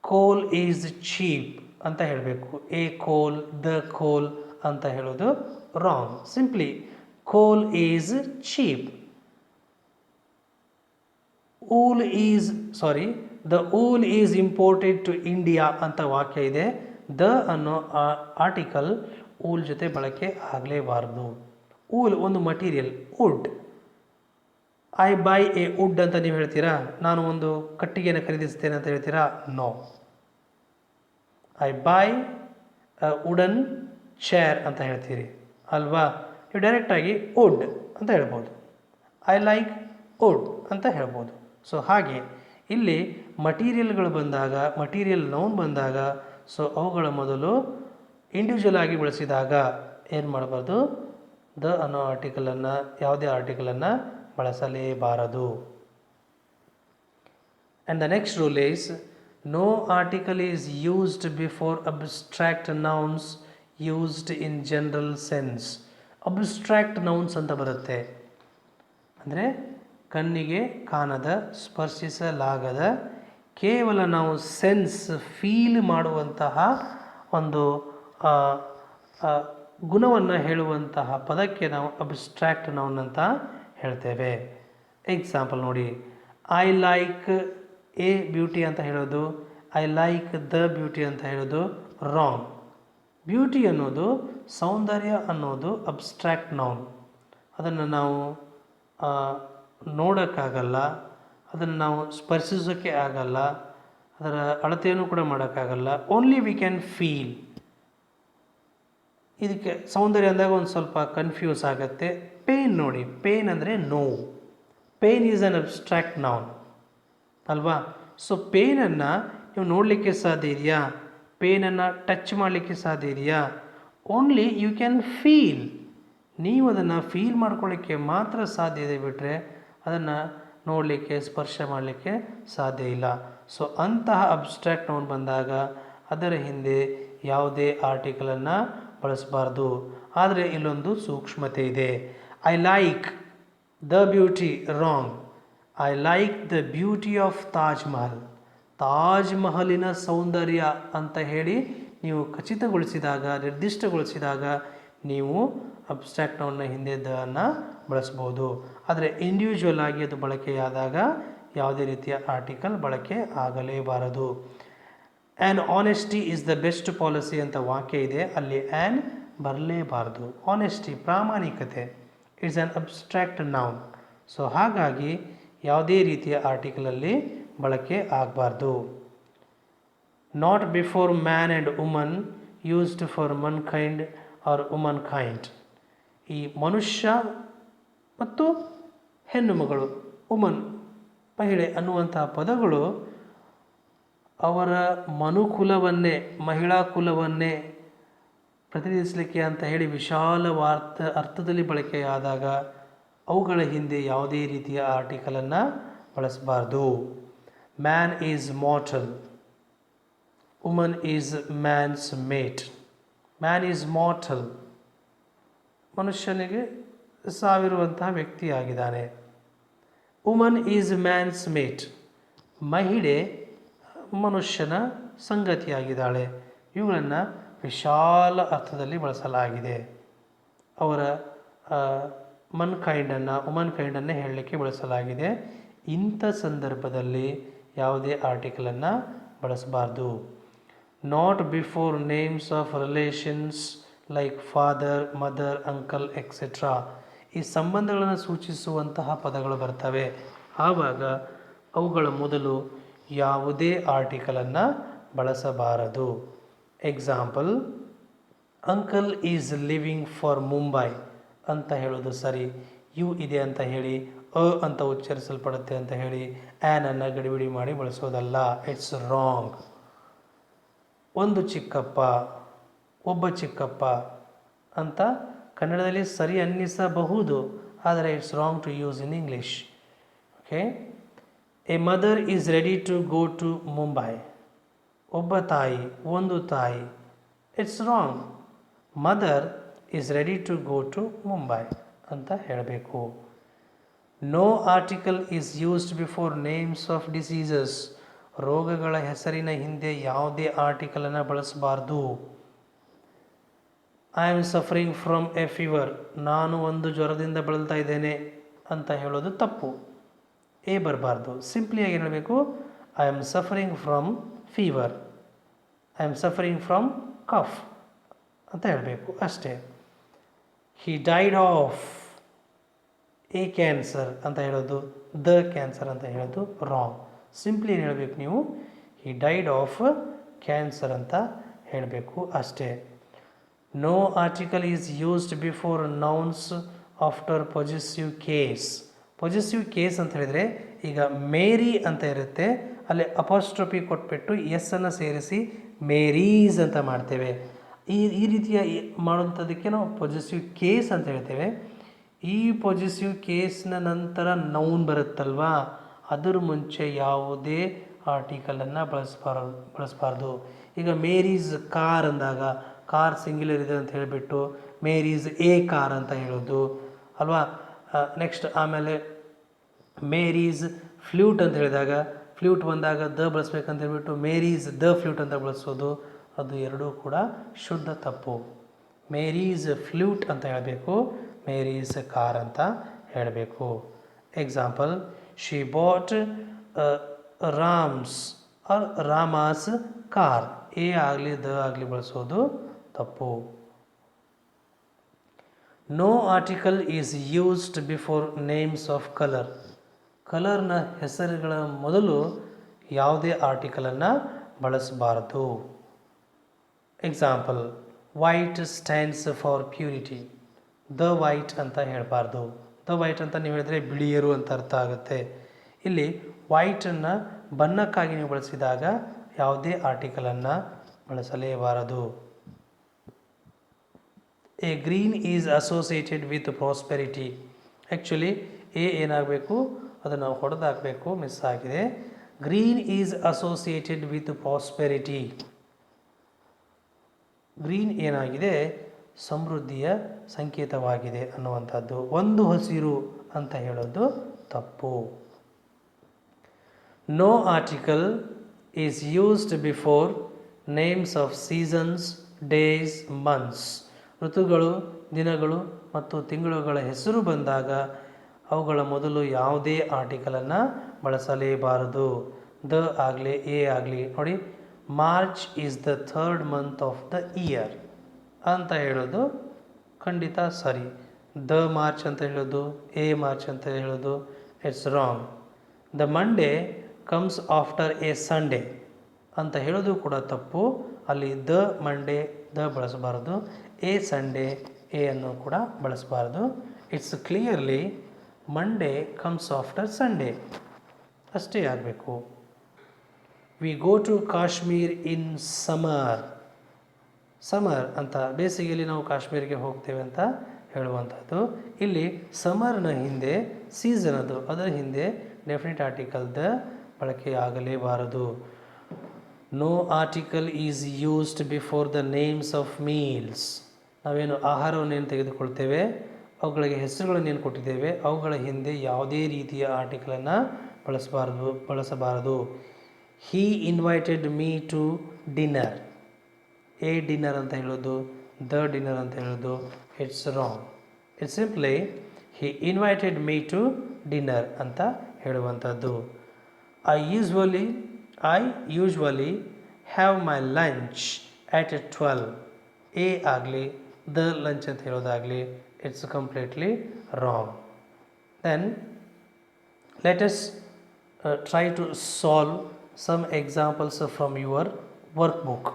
ಕೋಲ್ ಈಸ್ ಚೀಪ್ ಅಂತ ಹೇಳಬೇಕು. ಎ ಕೋಲ್, ದ ಕೋಲ್ ಅಂತ ಹೇಳೋದು wrong. Simply coal is cheap. The wool is imported to India ಅಂತ ವಾಕ್ಯ ಇದೆ. ದ ಅನ್ನೋ ಆರ್ಟಿಕಲ್ ಊಲ್ ಜೊತೆ ಬಳಕೆ ಆಗಲೇಬಾರದು. ಊಲ್ ಒಂದು material, wood. I buy a wood ಅಂತ ನೀವು ಹೇಳ್ತೀರಾ? ನಾನು ಒಂದು ಕಟ್ಟಿಗೆಯನ್ನು ಖರೀದಿಸ್ತೇನೆ ಅಂತ ಹೇಳ್ತೀರಾ? No. I buy wooden chair ಅಂತ ಹೇಳ್ತೀರಿ ಅಲ್ವಾ? ನೀವು ಡೈರೆಕ್ಟಾಗಿ ವುಡ್ ಅಂತ ಹೇಳ್ಬೋದು. ಐ ಲೈಕ್ ವುಡ್ ಅಂತ ಹೇಳ್ಬೋದು. ಸೊ ಹಾಗೆ ಇಲ್ಲಿ ಮಟೀರಿಯಲ್ಗಳು ಬಂದಾಗ, ಮಟೀರಿಯಲ್ ನೌನ್ ಬಂದಾಗ, ಸೊ ಅವುಗಳ ಮೊದಲು ಇಂಡಿವಿಜುವಲ್ ಆಗಿ ಬಳಸಿದಾಗ ಏನು ಮಾಡಬಾರ್ದು, ದ ಅನ್ನೋ ಆರ್ಟಿಕಲನ್ನು, ಯಾವುದೇ ಆರ್ಟಿಕಲನ್ನು ಬಳಸಲೇಬಾರದು. And the next rule is no article is used before abstract nouns used in general sense. Abstract nouns ಅಂತ ಬರುತ್ತೆ, ಅಂದರೆ ಕಣ್ಣಿಗೆ ಕಾಣದ, ಸ್ಪರ್ಶಿಸಲಾಗದ, ಕೇವಲ ನಾವು ಸೆನ್ಸ್ ಫೀಲ್ ಮಾಡುವಂತಹ ಒಂದು ಗುಣವನ್ನು ಹೇಳುವಂತಹ ಪದಕ್ಕೆ ನಾವು ಅಬ್ಸ್ಟ್ರಾಕ್ಟ್ ನೌನ್ ಅಂತ ಹೇಳ್ತೇವೆ. ಎಕ್ಸಾಂಪಲ್ ನೋಡಿ, ಐ ಲೈಕ್ ಎ ಬ್ಯೂಟಿ ಅಂತ ಹೇಳೋದು, ಐ ಲೈಕ್ ದ ಬ್ಯೂಟಿ ಅಂತ ಹೇಳೋದು ರಾಂಗ್. ಬ್ಯೂಟಿ ಅನ್ನೋದು, ಸೌಂದರ್ಯ ಅನ್ನೋದು ಅಬ್ಸ್ಟ್ರಾಕ್ಟ್ ನೌನ್. ಅದನ್ನು ನಾವು ನೋಡೋಕ್ಕಾಗಲ್ಲ, ಅದನ್ನು ನಾವು ಸ್ಪರ್ಶಿಸೋಕ್ಕೆ ಆಗಲ್ಲ, ಅದರ ಅಳತೆಯನ್ನು ಕೂಡ ಮಾಡೋಕ್ಕಾಗಲ್ಲ. Only we can feel. ಇದಕ್ಕೆ ಸೌಂದರ್ಯ ಅಂದಾಗ ಒಂದು ಸ್ವಲ್ಪ ಕನ್ಫ್ಯೂಸ್ ಆಗುತ್ತೆ. ಪೇನ್ ನೋಡಿ, ಪೇನ್ ಅಂದರೆ ನೋವು. Pain is an abstract noun ಅಲ್ವಾ? ಸೊ ಪೇನನ್ನು ನೀವು ನೋಡಲಿಕ್ಕೆ ಸಾಧ್ಯ ಇದೆಯಾ? ಪೇನನ್ನು ಟಚ್ ಮಾಡಲಿಕ್ಕೆ ಸಾಧ್ಯ ಇದೆಯಾ? Only you can feel. ನೀವು ಅದನ್ನು ಫೀಲ್ ಮಾಡ್ಕೊಳ್ಳಿಕ್ಕೆ ಮಾತ್ರ ಸಾಧ್ಯ ಇದೆ, ಬಿಟ್ಟರೆ ಅದನ್ನು ನೋಡಲಿಕ್ಕೆ, ಸ್ಪರ್ಶ ಮಾಡಲಿಕ್ಕೆ ಸಾಧ್ಯ ಇಲ್ಲ. ಸೊ ಅಂತಹ ಅಬ್ಸ್ಟ್ರಾಕ್ಟ್ ನೌನ್ ಬಂದಾಗ ಅದರ ಹಿಂದೆ ಯಾವುದೇ ಆರ್ಟಿಕಲನ್ನು ಬಳಸಬಾರ್ದು. ಆದರೆ ಇಲ್ಲೊಂದು ಸೂಕ್ಷ್ಮತೆ ಇದೆ. I like the beauty wrong. I like the beauty of Taj Mahal. Taj ಮಹಲಿನ ಸೌಂದರ್ಯ ಅಂತ ಹೇಳಿ ನೀವು ಖಚಿತಗೊಳಿಸಿದಾಗ, ನಿರ್ದಿಷ್ಟಗೊಳಿಸಿದಾಗ ನೀವು ಅಬ್ಸ್ಟ್ರಾಕ್ಟ್ ನೌನ್ನ ಹಿಂದೆ ದನ್ನು ಬಳಸ್ಬೋದು. ಆದರೆ ಇಂಡಿವಿಜುವಲ್ ಆಗಿ ಅದು ಬಳಕೆಯಾದಾಗ ಯಾವುದೇ ರೀತಿಯ ಆರ್ಟಿಕಲ್ ಬಳಕೆ ಆಗಲೇಬಾರದು. An honesty is the best policy ಅಂತ ವಾಕ್ಯ ಇದೆ, ಅಲ್ಲಿ ಆ್ಯನ್ ಬರಲೇಬಾರದು. ಆನೆಸ್ಟಿ, ಪ್ರಾಮಾಣಿಕತೆ, it's an abstract noun. So ಹಾಗಾಗಿ ಯಾವುದೇ ರೀತಿಯ ಆರ್ಟಿಕಲಲ್ಲಿ ಬಳಕೆ ಆಗಬಾರ್ದು. Not before man and woman used for mankind or womankind. ಈ ಮನುಷ್ಯ ಮತ್ತು ಹೆಣ್ಣು ಮಗಳು, ವುಮನ್, ಮಹಿಳೆ ಅನ್ನುವಂತಹ ಪದಗಳು ಅವರ ಮನುಕುಲವನ್ನೇ, ಮಹಿಳಾ ಕುಲವನ್ನೇ ಪ್ರತಿನಿಧಿಸಲಿಕ್ಕೆ ಅಂತ ಹೇಳಿ ವಿಶಾಲವಾದ ಅರ್ಥದಲ್ಲಿ ಬಳಕೆಯಾದಾಗ ಅವುಗಳ ಹಿಂದೆ ಯಾವುದೇ ರೀತಿಯ ಆರ್ಟಿಕಲನ್ನು ಬಳಸಬಾರ್ದು. Man is mortal, woman is man's mate. Man is mortal, ಮನುಷ್ಯನಿಗೆ ಸಾವಿರುವಂತಹ ವ್ಯಕ್ತಿಯಾಗಿದ್ದಾನೆ. ವುಮನ್ ಈಸ್ ಮ್ಯಾನ್ಸ್ ಮೇಟ್, ಮಹಿಳೆ ಮನುಷ್ಯನ ಸಂಗತಿಯಾಗಿದ್ದಾಳೆ. ಇವುಗಳನ್ನು ವಿಶಾಲ ಅರ್ಥದಲ್ಲಿ ಬಳಸಲಾಗಿದೆ. ಅವರ ಮನ್ ಕೈಂಡನ್ನು, ವುಮನ್ ಕೈಂಡನ್ನು ಹೇಳಲಿಕ್ಕೆ ಬಳಸಲಾಗಿದೆ. ಇಂಥ ಸಂದರ್ಭದಲ್ಲಿ ಯಾವುದೇ ಆರ್ಟಿಕಲನ್ನು ಬಳಸಬಾರ್ದು. Not before names of relations like father, mother, uncle etcetera. ಈ ಸಂಬಂಧಗಳನ್ನು ಸೂಚಿಸುವಂತಹ ಪದಗಳು ಬರ್ತವೆ, ಆವಾಗ ಅವುಗಳ ಮೊದಲು ಯಾವುದೇ ಆರ್ಟಿಕಲನ್ನು ಬಳಸಬಾರದು. Example, uncle is living for Mumbai ಅಂತ ಹೇಳೋದು ಸರಿ. ಯು ಇದೆ ಅಂತ ಹೇಳಿ ಅಂತ ಉಚ್ಚರಿಸಲ್ಪಡುತ್ತೆ ಅಂತ ಹೇಳಿ ಆ್ಯನನ್ನು ಗಡಿಬಿಡಿ ಮಾಡಿ ಬಳಸೋದಲ್ಲ. It's wrong. ಒಂದು ಚಿಕ್ಕಪ್ಪ, ಒಬ್ಬ ಚಿಕ್ಕಪ್ಪ ಅಂತ ಕನ್ನಡದಲ್ಲಿ ಸರಿ ಅನ್ನಿಸಬಹುದು, ಆದರೆ it's wrong to use in English. Okay. A mother is ready to go to Mumbai. ಒಬ್ಬ ತಾಯಿ, ಒಂದು ತಾಯಿ. It's wrong. Mother is ready to go to Mumbai ಅಂತ ಹೇಳಬೇಕು. No article is used before names of diseases. ರೋಗಗಳ ಹೆಸರಿನ ಹಿಂದೆ ಯಾವುದೇ ಆರ್ಟಿಕಲನ್ನು ಬಳಸಬಾರ್ದು. I am suffering from a fever. ನಾನು ಒಂದು ಜ್ವರದಿಂದ ಬಳಲ್ತಾ ಇದ್ದೇನೆ ಅಂತ ಹೇಳೋದು ತಪ್ಪು. ಎ ಬರಬಾರ್ದು. ಸಿಂಪ್ಲಿಯಾಗಿ ಹೇಳಬೇಕು, I am suffering from fever, I am suffering from cough ಅಂತ ಹೇಳಬೇಕು ಅಷ್ಟೇ. He died of a cancer ಅಂತ ಹೇಳೋದು, ದ ಕ್ಯಾನ್ಸರ್ ಅಂತ ಹೇಳೋದು ರಾಂಗ್. ಸಿಂಪ್ಲಿ ಏನು ಹೇಳಬೇಕು ನೀವು, ಹಿ ಡೈಡ್ ಆಫ್ ಕ್ಯಾನ್ಸರ್ ಅಂತ ಹೇಳಬೇಕು ಅಷ್ಟೇ. No article is used before nouns after possessive case. Possessive case ಅಂತ ಹೇಳಿದರೆ, ಈಗ ಮೇರಿ ಅಂತ ಇರುತ್ತೆ, ಅಲ್ಲಿ ಅಪಾಸ್ಟ್ರೋಫಿ ಕೊಟ್ಬಿಟ್ಟು ಎಸ್ ಅನ್ನು ಸೇರಿಸಿ ಮೇರೀಸ್ ಅಂತ ಮಾಡ್ತೇವೆ. ಈ ರೀತಿಯ ಮಾಡುವಂಥದ್ದಕ್ಕೆ ನಾವು ಪೊಸೆಸಿವ್ ಕೇಸ್ ಅಂತ ಹೇಳ್ತೇವೆ. ಈ ಪೊಸಿಟಿವ್ ಕೇಸ್ನ ನಂತರ ನೌನ್ ಬರುತ್ತಲ್ವಾ, ಅದರ ಮುಂಚೆ ಯಾವುದೇ ಆರ್ಟಿಕಲನ್ನು ಬಳಸಬಾರ್ದು. ಈಗ ಮೇರೀಸ್ ಕಾರ್ ಅಂದಾಗ ಕಾರ್ ಸಿಂಗ್ಯುಲರ್ ಇದೆ ಅಂತ ಹೇಳಿಬಿಟ್ಟು ಮೇರೀಸ್ ಎ ಕಾರ್ ಅಂತ ಹೇಳೋದು ಅಲ್ವಾ. ನೆಕ್ಸ್ಟ್ ಆಮೇಲೆ ಮೇರೀಸ್ ಫ್ಲೂಟ್ ಅಂತ ಹೇಳಿದಾಗ ಫ್ಲೂಟ್ ಬಂದಾಗ ದ ಬಳಸ್ಬೇಕಂತ ಹೇಳ್ಬಿಟ್ಟು ಮೇರೀಸ್ ದ ಫ್ಲೂಟ್ ಅಂತ ಬಳಸೋದು, ಅದು ಎರಡೂ ಕೂಡ ಶುದ್ಧ ತಪ್ಪು. ಮೇರೀಸ್ ಫ್ಲೂಟ್ ಅಂತ ಹೇಳಬೇಕು, ಮೇರೀಸ್ ಕಾರ್ ಅಂತ ಹೇಳಬೇಕು. Example, she bought Ram's or Rama's car. A ಆಗಲಿ ದ ಆಗಲಿ ಬಳಸೋದು ತಪ್ಪು. No article is used before names of colour. ಕಲರ್ನ ಹೆಸರುಗಳ ಮೊದಲು ಯಾವುದೇ ಆರ್ಟಿಕಲನ್ನು ಬಳಸಬಾರದು. Example, white stands for purity. The white ಅಂತ ಹೇಳಬಾರ್ದು. ದ ವೈಟ್ ಅಂತ ನೀವು ಹೇಳಿದ್ರೆ ಬಿಳಿಯರು ಅಂತ ಅರ್ಥ ಆಗುತ್ತೆ. ಇಲ್ಲಿ ವೈಟನ್ನು ಬಣ್ಣಕ್ಕಾಗಿ ನೀವು ಬಳಸಿದಾಗ ಯಾವುದೇ ಆರ್ಟಿಕಲನ್ನು ಬಳಸಲೇಬಾರದು. A green is associated with prosperity. Actually a ಏನಾಗಬೇಕು, ಅದನ್ನು ಹೊಡೆದಾಕಬೇಕು, ಮಿಸ್ ಆಗಿದೆ. Green is associated with prosperity. Green ಏನಾಗಿದೆ, ಸಮೃದ್ಧಿಯ ಸಂಕೇತವಾಗಿದೆ ಅನ್ನುವಂಥದ್ದು. ಒಂದು ಹಸಿರು ಅಂತ ಹೇಳೋದು ತಪ್ಪು. No article is used before names of seasons, days, months. ಋತುಗಳು, ದಿನಗಳು ಮತ್ತು ತಿಂಗಳುಗಳ ಹೆಸರು ಬಂದಾಗ ಅವುಗಳ ಮೊದಲು ಯಾವುದೇ ಆರ್ಟಿಕಲನ್ನು ಬಳಸಲೇಬಾರದು. ದ ಆಗಲಿ ಎ ಆಗಲಿ. ನೋಡಿ, March is the third month of the year ಅಂತ ಹೇಳೋದು ಖಂಡಿತ ಸರಿ. ದ ಮಾರ್ಚ್ ಅಂತ ಹೇಳೋದು, ಎ ಮಾರ್ಚ್ ಅಂತ ಹೇಳೋದು it's wrong. The Monday comes after a Sunday ಅಂತ ಹೇಳೋದು ಕೂಡ ತಪ್ಪು. ಅಲ್ಲಿ ದ ಮಂಡೇ ದ ಬಳಸಬಾರದು, ಎ ಸಂಡೇ ಎ ಅನ್ನು ಕೂಡ ಬಳಸಬಾರದು. It's clearly Monday comes after Sunday ಅಷ್ಟೇ ಆಗಬೇಕು. We go to Kashmir in summer. Summer ಅಂತ ಬೇಸಿಗೆಯಲ್ಲಿ ನಾವು ಕಾಶ್ಮೀರಿಗೆ ಹೋಗ್ತೇವೆ ಅಂತ ಹೇಳುವಂಥದ್ದು. ಇಲ್ಲಿ ಸಮರ್ನ ಹಿಂದೆ ಸೀಸನ್ ಅದು, ಅದರ ಹಿಂದೆ ಡೆಫಿನೆಟ್ ಆರ್ಟಿಕಲ್ ದ ಬಳಕೆಯಾಗಲೇಬಾರದು. No article is used before the names of meals. ನಾವೇನು ಆಹಾರವನ್ನು ಏನು ತೆಗೆದುಕೊಳ್ತೇವೆ, ಅವುಗಳಿಗೆ ಹೆಸರುಗಳನ್ನು ಏನು ಕೊಟ್ಟಿದ್ದೇವೆ, ಅವುಗಳ ಹಿಂದೆ ಯಾವುದೇ ರೀತಿಯ ಆರ್ಟಿಕಲನ್ನು ಬಳಸಬಾರದು. He invited me to dinner. A dinner ಅಂತ ಹೇಳೋದು, ದ ಡಿನ್ನರ್ ಅಂತ ಹೇಳೋದು it's wrong. It's simply he invited me to dinner ಅಂತ ಹೇಳುವಂಥದ್ದು. I usually have my lunch at 12. A ಆಗಲಿ ದ ಲಂಚ್ ಅಂತ ಹೇಳೋದಾಗಲಿ it's completely wrong. Then let us try to solve some examples from your workbook.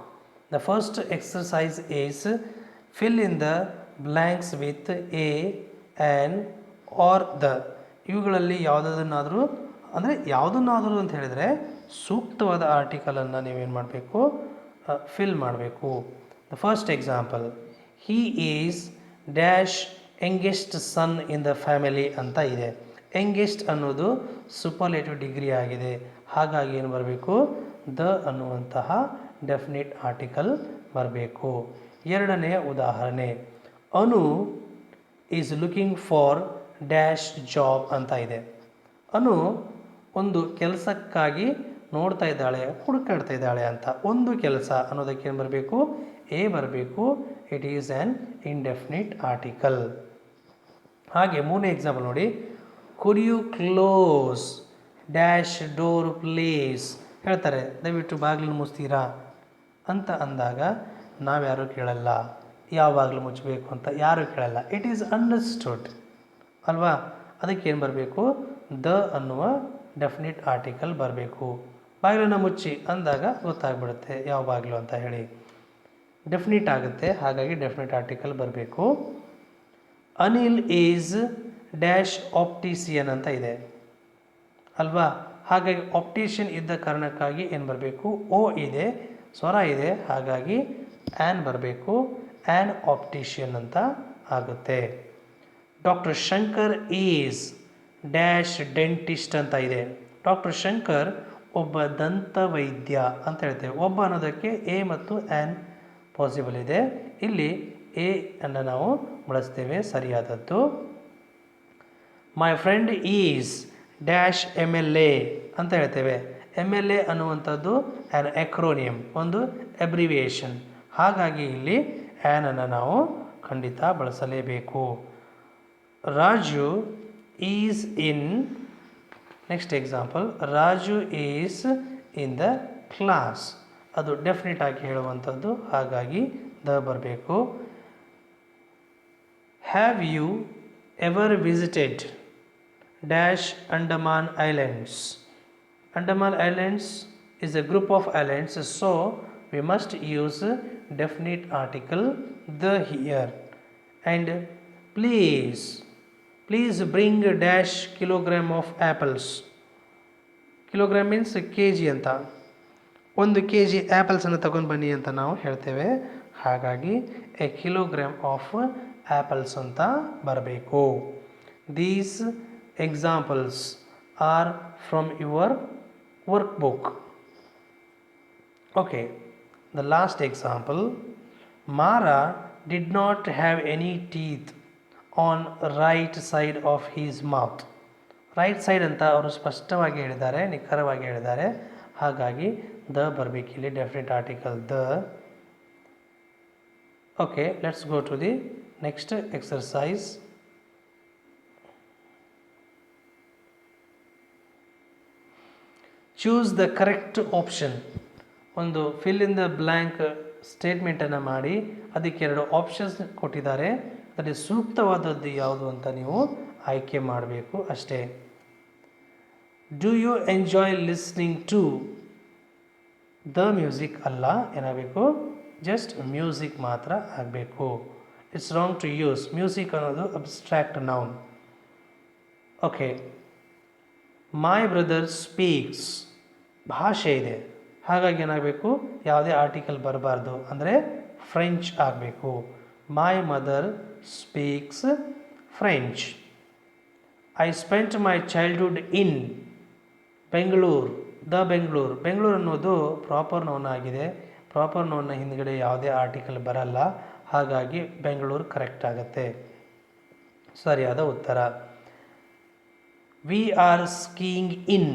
The first exercise is fill in the blanks with a, an or the. ಇವುಗಳಲ್ಲಿ ಯಾವುದನ್ನಾದರೂ ಅಂತ ಹೇಳಿದರೆ ಸೂಕ್ತವಾದ ಆರ್ಟಿಕಲನ್ನು ನೀವೇನು ಮಾಡಬೇಕು, ಫಿಲ್ ಮಾಡಬೇಕು. The first example, he is dash youngest son in the family ಅಂತ ಇದೆ. ಯಂಗೆಸ್ಟ್ ಅನ್ನೋದು ಸೂಪರ್ಲೇಟಿವ್ ಡಿಗ್ರಿ ಆಗಿದೆ. ಹಾಗಾಗಿ ಏನು ಬರಬೇಕು, ದ ಅನ್ನುವಂತಹ ಡೆಫಿನಿಟ್ ಆರ್ಟಿಕಲ್ ಬರಬೇಕು. ಎರಡನೆಯ ಉದಾಹರಣೆ, Anu is looking for dash job ಅಂತ ಇದೆ. ಅನು ಒಂದು ಕೆಲಸಕ್ಕಾಗಿ ನೋಡ್ತಾ ಇದ್ದಾಳೆ, ಹುಡುಕಾಡ್ತಾ ಇದ್ದಾಳೆ ಅಂತ. ಒಂದು ಕೆಲಸ ಅನ್ನೋದಕ್ಕೆ ಏನು ಬರಬೇಕು, ಎ ಬರಬೇಕು. It is an indefinite article. ಹಾಗೆ ಮೂರನೇ ಎಕ್ಸಾಂಪಲ್ ನೋಡಿ, could you close dash door please. ಹೇಳ್ತಾರೆ, ದಯವಿಟ್ಟು ಬಾಗಿಲು ಮುಚ್ತೀರಾ ಅಂತ ಅಂದಾಗ ನಾವ್ಯಾರೂ ಕೇಳಲ್ಲ, ಯಾವ ಬಾಗಿಲು ಮುಚ್ಚಬೇಕು ಅಂತ ಯಾರೂ ಕೇಳಲ್ಲ. ಇಟ್ ಈಸ್ ಅಂಡರ್ಸ್ಟುಡ್ ಅಲ್ವಾ. ಅದಕ್ಕೇನು ಬರಬೇಕು, ದ ಅನ್ನುವ ಡೆಫಿನಿಟ್ ಆರ್ಟಿಕಲ್ ಬರಬೇಕು. ಬಾಗಿಲನ್ನು ಮುಚ್ಚಿ ಅಂದಾಗ ಗೊತ್ತಾಗ್ಬಿಡುತ್ತೆ ಯಾವ ಬಾಗಿಲು ಅಂತ ಹೇಳಿ, ಡೆಫಿನಿಟ್ ಆಗುತ್ತೆ. ಹಾಗಾಗಿ ಡೆಫಿನಿಟ್ ಆರ್ಟಿಕಲ್ ಬರಬೇಕು. ಅನಿಲ್ ಈಸ್ ಡ್ಯಾಶ್ ಆಪ್ಟಿಸಿಯನ್ ಅಂತ ಇದೆ ಅಲ್ವಾ. ಹಾಗಾಗಿ ಆಪ್ಟಿಷಿಯನ್ ಇದ್ದ ಕಾರಣಕ್ಕಾಗಿ ಏನು ಬರಬೇಕು, ಓ ಇದೆ, ಸ್ವರ ಇದೆ, ಹಾಗಾಗಿ ಆ್ಯನ್ ಬರಬೇಕು. ಆ್ಯನ್ ಆಪ್ಟಿಷಿಯನ್ ಅಂತ ಆಗುತ್ತೆ. Doctor Shankar is dash dentist ಅಂತ ಇದೆ. ಡಾಕ್ಟರ್ ಶಂಕರ್ ಒಬ್ಬ ದಂತ ವೈದ್ಯ ಅಂತ ಹೇಳ್ತೇವೆ. ಒಬ್ಬ ಅನ್ನೋದಕ್ಕೆ ಎ ಮತ್ತು ಆ್ಯನ್ ಪಾಸಿಬಲ್ ಇದೆ. ಇಲ್ಲಿ ಎ ಅನ್ನು ನಾವು ಬಳಸ್ತೇವೆ, ಸರಿಯಾದದ್ದು. My friend is dash M L A ಅಂತ ಹೇಳ್ತೇವೆ. ಎಮ್ ಎಲ್ ಎ ಅನ್ನುವಂಥದ್ದು ಆ್ಯನ್ ಎಕ್ರೋನಿಯಮ್, ಒಂದು ಅಬ್ರಿವಿಯೇಷನ್. ಹಾಗಾಗಿ ಇಲ್ಲಿ ಆ್ಯನನ್ನು ನಾವು ಖಂಡಿತ ಬಳಸಲೇಬೇಕು. Raju is in, next example, Raju is in the class. ಅದು ಡೆಫಿನೆಟ್ ಆಗಿ ಹೇಳುವಂಥದ್ದು, ಹಾಗಾಗಿ ದ ಬರಬೇಕು. Have you ever visited dash Andaman Islands. Andaman Islands is a group of islands, so we must use definite article the here. And please bring dash kilogram of apples. Kilogram means kg ಅಂತ. 1 kg ಆ್ಯಪಲ್ಸನ್ನು ತಗೊಂಡು ಬನ್ನಿ ಅಂತ ನಾವು ಹೇಳ್ತೇವೆ. ಹಾಗಾಗಿ A kilogram of apples ಅಂತ ಬರಬೇಕು. These examples are from your workbook. Okay, the last example, Mara did not have any teeth on right side of his mouth. Right side ಅಂತ ಅವರು ಸ್ಪಷ್ಟವಾಗಿ ಹೇಳಿದ್ದಾರೆ, ನಿಖರವಾಗಿ ಹೇಳಿದ್ದಾರೆ. ಹಾಗಾಗಿ ದ ಬರಬೇಕಿಲ್ಲಿ, definite article the. Okay, let's go to the next exercise. Choose the correct option. ಒಂದು fill in the blank ಸ್ಟೇಟ್ಮೆಂಟನ್ನು ಮಾಡಿ, ಅದಕ್ಕೆ 2 ಆಪ್ಷನ್ಸ್ ಕೊಟ್ಟಿದ್ದಾರೆ. ಅದರಲ್ಲಿ ಸೂಕ್ತವಾದದ್ದು ಯಾವುದು ಅಂತ ನೀವು ಆಯ್ಕೆ ಮಾಡಬೇಕು ಅಷ್ಟೇ. Do you enjoy listening to the music ಅಲ್ಲ, ಏನಾಗಬೇಕು, ಜಸ್ಟ್ ಮ್ಯೂಸಿಕ್ ಮಾತ್ರ ಆಗಬೇಕು. It's wrong to use music ಅನ್ನೋದು abstract noun. Okay, my brother speaks, ಭಾಷೆ ಇದೆ, ಹಾಗಾಗಿ ಏನಾಗಬೇಕು, ಯಾವುದೇ ಆರ್ಟಿಕಲ್ ಬರಬಾರ್ದು, ಅಂದರೆ ಫ್ರೆಂಚ್ ಆಗಬೇಕು. My mother speaks French. I spent my childhood in Bengaluru. The Bengaluru, Bengaluru ಅನ್ನೋದು ಪ್ರಾಪರ್ ನೌನ್ ಆಗಿದೆ. ಪ್ರಾಪರ್ ನೌನ್ನ ಹಿಂದ್ಗಡೆ ಯಾವುದೇ ಆರ್ಟಿಕಲ್ ಬರಲ್ಲ, ಹಾಗಾಗಿ ಬೆಂಗಳೂರು ಕರೆಕ್ಟ್ ಆಗುತ್ತೆ, ಸರಿಯಾದ ಉತ್ತರ. We are skiing in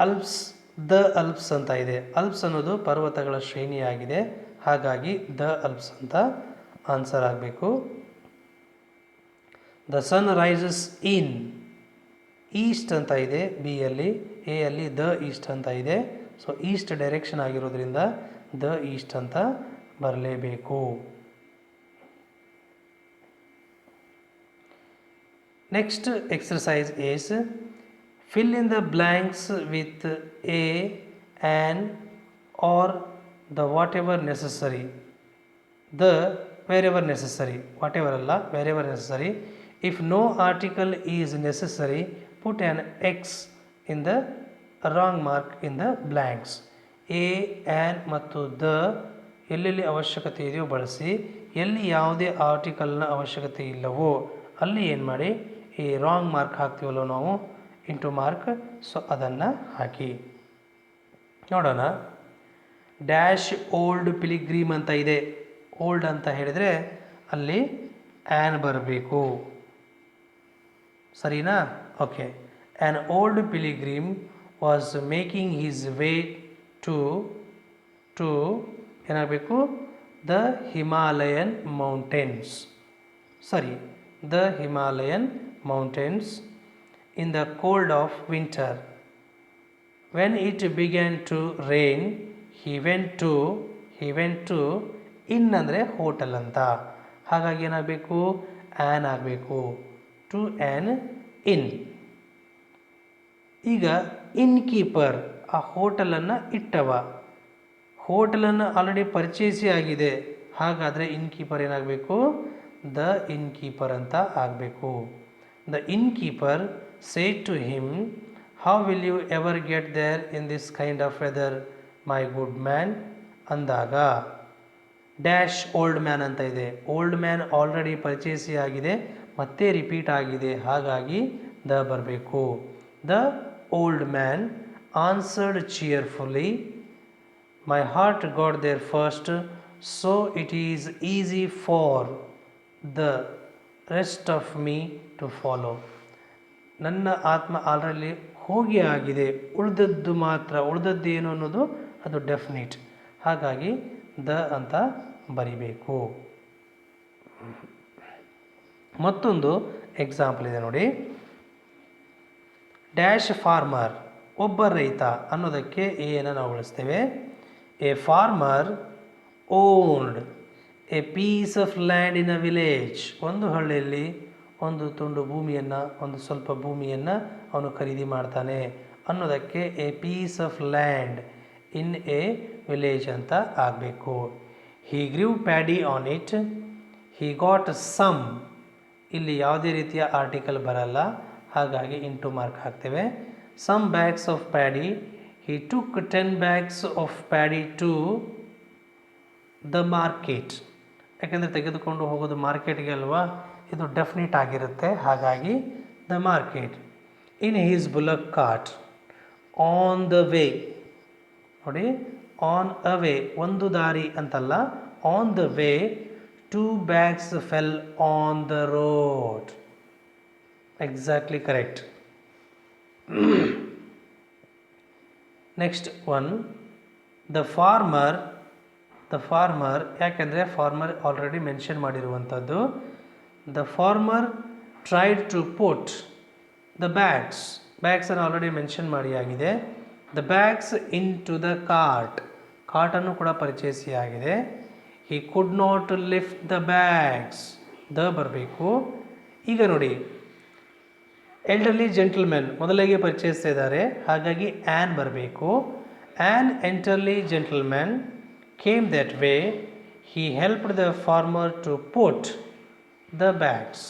Alps. The Alps ಅಂತ ಇದೆ. ಅಲ್ಪ್ಸ್ ಅನ್ನೋದು ಪರ್ವತಗಳ ಶ್ರೇಣಿಯಾಗಿದೆ, ಹಾಗಾಗಿ ದ ಅಲ್ಪ್ಸ್ ಅಂತ ಆನ್ಸರ್ ಆಗಬೇಕು. The sun rises in east ಅಂತ ಇದೆ ಬಿ ಯಲ್ಲಿ. ಎ ಯಲ್ಲಿ ದ ಈಸ್ಟ್ ಅಂತ ಇದೆ. ಸೊ ಈಸ್ಟ್ ಡೈರೆಕ್ಷನ್ ಆಗಿರೋದ್ರಿಂದ ದ ಈಸ್ಟ್ ಅಂತ ಬರಲೇಬೇಕು. Next exercise is fill in the blanks with a, an, or the whatever necessary. The wherever necessary, whatever ಅಲ್ಲ, wherever necessary. If no article is necessary, put an X in the wrong mark in the blanks. A, an ಮತ್ತು the ಎಲ್ಲೆಲ್ಲಿ ಅವಶ್ಯಕತೆ ಇದೆಯೋ ಬಳಸಿ, ಎಲ್ಲಿ ಯಾವುದೇ ಆರ್ಟಿಕಲ್ನ ಅವಶ್ಯಕತೆ ಇಲ್ಲವೋ ಅಲ್ಲಿ ಏನು ಮಾಡಿ, ಈ ರಾಂಗ್ ಮಾರ್ಕ್ ಹಾಕ್ತೀವಲ್ಲೋ ನಾವು, ಇಂಟು ಮಾರ್ಕ್, ಸೊ ಅದನ್ನು ಹಾಕಿ. ನೋಡೋಣ. ಡ್ಯಾಶ್ ಓಲ್ಡ್ ಪಿಲಿಗ್ರೀಮ್ ಅಂತ ಇದೆ. ಓಲ್ಡ್ ಅಂತ ಹೇಳಿದರೆ ಅಲ್ಲಿ ಆ್ಯನ್ ಬರಬೇಕು, ಸರಿನಾ? Okay. An old pilgrim was making his way to ಏನಾಗಬೇಕು, ದ ಹಿಮಾಲಯನ್ ಮೌಂಟೇನ್ಸ್. ಸರಿ, the Himalayan mountains in the cold of winter. When it began to rain, he went to in ಅಂದರೆ ಹೋಟೆಲ್ ಅಂತ, ಹಾಗಾಗಿ ಏನಾಗಬೇಕು, ಆ್ಯನ್ ಆಗಬೇಕು. ಟು ಆ್ಯನ್ ಇನ್. ಈಗ ಇನ್ keeper, ಆ ಹೋಟೆಲನ್ನು ಇಟ್ಟವ, ಹೋಟೆಲನ್ನು already ಪರ್ಚೇಸಿ ಆಗಿದೆ, ಹಾಗಾದರೆ ಇನ್ ಕೀಪರ್ ಏನಾಗಬೇಕು, ದ ಇನ್ ಕೀಪರ್ ಅಂತ ಆಗಬೇಕು. The in keeper said to him, how will you ever get there in this kind of weather, my good man? ಅಂದಾಗ ಡ್ಯಾಶ್ ಓಲ್ಡ್ ಮ್ಯಾನ್ ಅಂತ ಇದೆ. ಓಲ್ಡ್ ಮ್ಯಾನ್ ಆಲ್ರೆಡಿ ಪರ್ಚೇಸಿ ಆಗಿದೆ, ಮತ್ತೆ ರಿಪೀಟ್ ಆಗಿದೆ, ಹಾಗಾಗಿ ದ ಬರಬೇಕು. The old man answered cheerfully, my heart got there first, so it is easy for the rest of me to follow. ನನ್ನ ಆತ್ಮ ಆಲ್ರೆಡಿ ಹೋಗಿ ಆಗಿದೆ, ಉಳಿದದ್ದು ಮಾತ್ರ, ಉಳಿದದ್ದೇನು ಅನ್ನೋದು ಅದು ಡೆಫಿನಿಟ್, ಹಾಗಾಗಿ ದ ಅಂತ ಬರಿಬೇಕು. ಮತ್ತೊಂದು ಎಕ್ಸಾಂಪಲ್ ಇದೆ ನೋಡಿ. ಡ್ಯಾಶ್ ಫಾರ್ಮರ್, ಒಬ್ಬ ರೈತ ಅನ್ನೋದಕ್ಕೆ ಏನು ನಾವು ಬಳಸ್ತೇವೆ. A farmer owned a piece of land in a village, ಒಂದು ಹಳ್ಳಿಯಲ್ಲಿ ಒಂದು ತುಂಡು ಭೂಮಿಯನ್ನು, ಒಂದು ಸ್ವಲ್ಪ ಭೂಮಿಯನ್ನು ಅವನು ಖರೀದಿ ಮಾಡ್ತಾನೆ ಅನ್ನೋದಕ್ಕೆ a piece of land in a village ಅಂತ ಆಗಬೇಕು. He grieve paddy on it, he got some, ಇಲ್ಲಿ ಯಾವುದೇ ರೀತಿಯ ಆರ್ಟಿಕಲ್ ಬರಲ್ಲ, ಹಾಗಾಗಿ ಇಂಟು ಮಾರ್ಕ್ ಹಾಕ್ತೇವೆ. Some bags of paddy, he took 10 bags of paddy to the market, ಯಾಕೆಂದರೆ ತೆಗೆದುಕೊಂಡು ಹೋಗೋದು ಮಾರ್ಕೆಟ್ಗೆ ಅಲ್ವಾ, ಇದು ಡೆಫಿನಿಟ್ ಆಗಿರುತ್ತೆ, ಹಾಗಾಗಿ the market. In his bullock cart, on the way, ನೋಡಿ ಆನ್ ಅ ವೇ, ಒಂದು ದಾರಿ ಅಂತಲ್ಲ, on the way 2 bags fell on the road. Exactly correct. Next one, the farmer, ಯಾಕೆಂದರೆ ಫಾರ್ಮರ್ ಆಲ್ರೆಡಿ ಮೆನ್ಷನ್ ಮಾಡಿರುವಂಥದ್ದು. The farmer tried to put the ಬ್ಯಾಗ್ಸನ್ನು already mention ಮಾಡಿ ಆಗಿದೆ. The bags into the ಕಾರ್ಟನ್ನು ಕೂಡ ಪರಿಚಯಿಸಿ ಆಗಿದೆ. He could not lift the bags, the ಬರಬೇಕು. ಈಗ ನೋಡಿ, ಎಲ್ಡರ್ಲಿ ಜೆಂಟಲ್ಮೆನ್ ಮೊದಲಿಗೆ ಪರಿಚಯಿಸ್ತಾ ಇದ್ದಾರೆ, ಹಾಗಾಗಿ ಆ್ಯನ್ ಬರಬೇಕು. An elderly gentleman came that way, he helped the farmer to put the bags,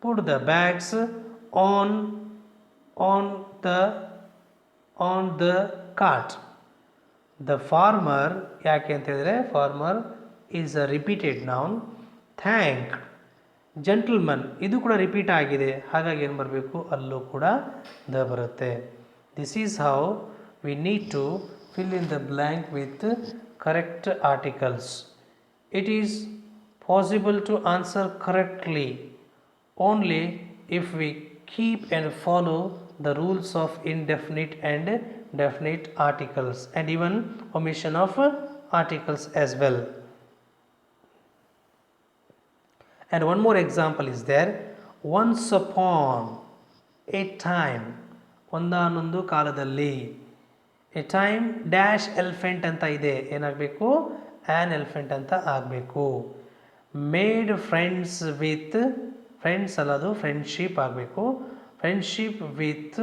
put the bags on the cart. The farmer, ಯಾಕೆ ಅಂತ ಹೇಳಿದ್ರೆ farmer is a repeated noun. Thank gentleman, ಇದು ಕೂಡ repeat ಆಗಿದೆ, ಹಾಗಾಗಿ ಏನು ಬರಬೇಕು, ಅಲ್ಲೂ ಕೂಡ ದ ಬರುತ್ತೆ. This is how we need to fill in the blank with correct articles. It is possible to answer correctly only if we keep and follow the rules of indefinite and definite articles and even omission of articles as well. And one more example is there. Once upon a time, ಒಂದಾನೊಂದು ಕಾಲದಲ್ಲಿ. A time dash elephant ಅಂತ ಇದೆ, ಏನಾಗಬೇಕು, an elephant ಅಂತ ಆಗಬೇಕು. Made friends with, friends ಅಲ್ಲದು friendship ಆಗಬೇಕು. Friendship with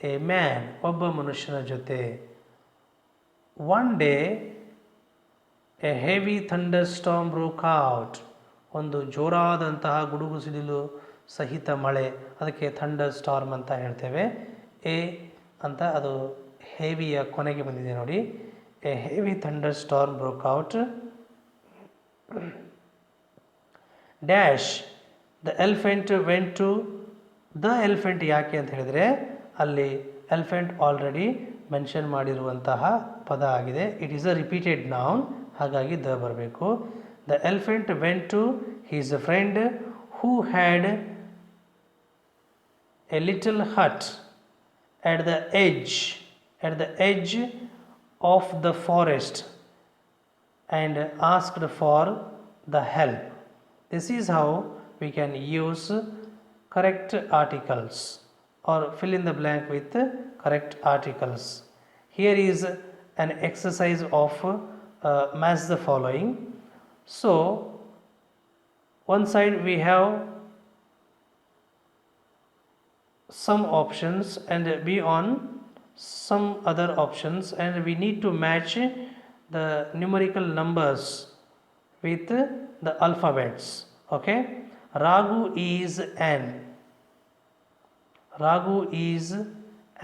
a man, ಒಬ್ಬ ಮನುಷ್ಯನ ಜೊತೆ. One day a heavy thunder storm broke out, ಒಂದು ಜೋರಾದಂತಹ ಗುಡುಗು ಸಿಡಿಲು ಸಹಿತ ಮಳೆ, ಅದಕ್ಕೆ ಥಂಡರ್ ಸ್ಟಾರ್ಮ್ ಅಂತ ಹೇಳ್ತೇವೆ. ಎ ಅಂತ ಅದು ಹೆವಿಯ ಕೊನೆಗೆ ಬಂದಿದೆ ನೋಡಿ. A heavy thunder storm broke out. Dash the elephant went to, the elephant ಯಾಕೆ ಅಂತ ಹೇಳಿದರೆ ಅಲ್ಲಿ ಎಲಿಫೆಂಟ್ ಆಲ್ರೆಡಿ ಮೆನ್ಷನ್ ಮಾಡಿರುವಂತಹ ಪದ ಆಗಿದೆ. It is a repeated noun, ಹಾಗಾಗಿ ದ ಬರಬೇಕು. The elephant went to his a friend who had a little hut at the edge of the forest and asked for the help. This is how we can use correct articles or fill in the blank with correct articles. Here is an exercise of match the following. So one side we have some options and be on some other options, and we need to match the numerical numbers with the alphabets. Okay, Raghu is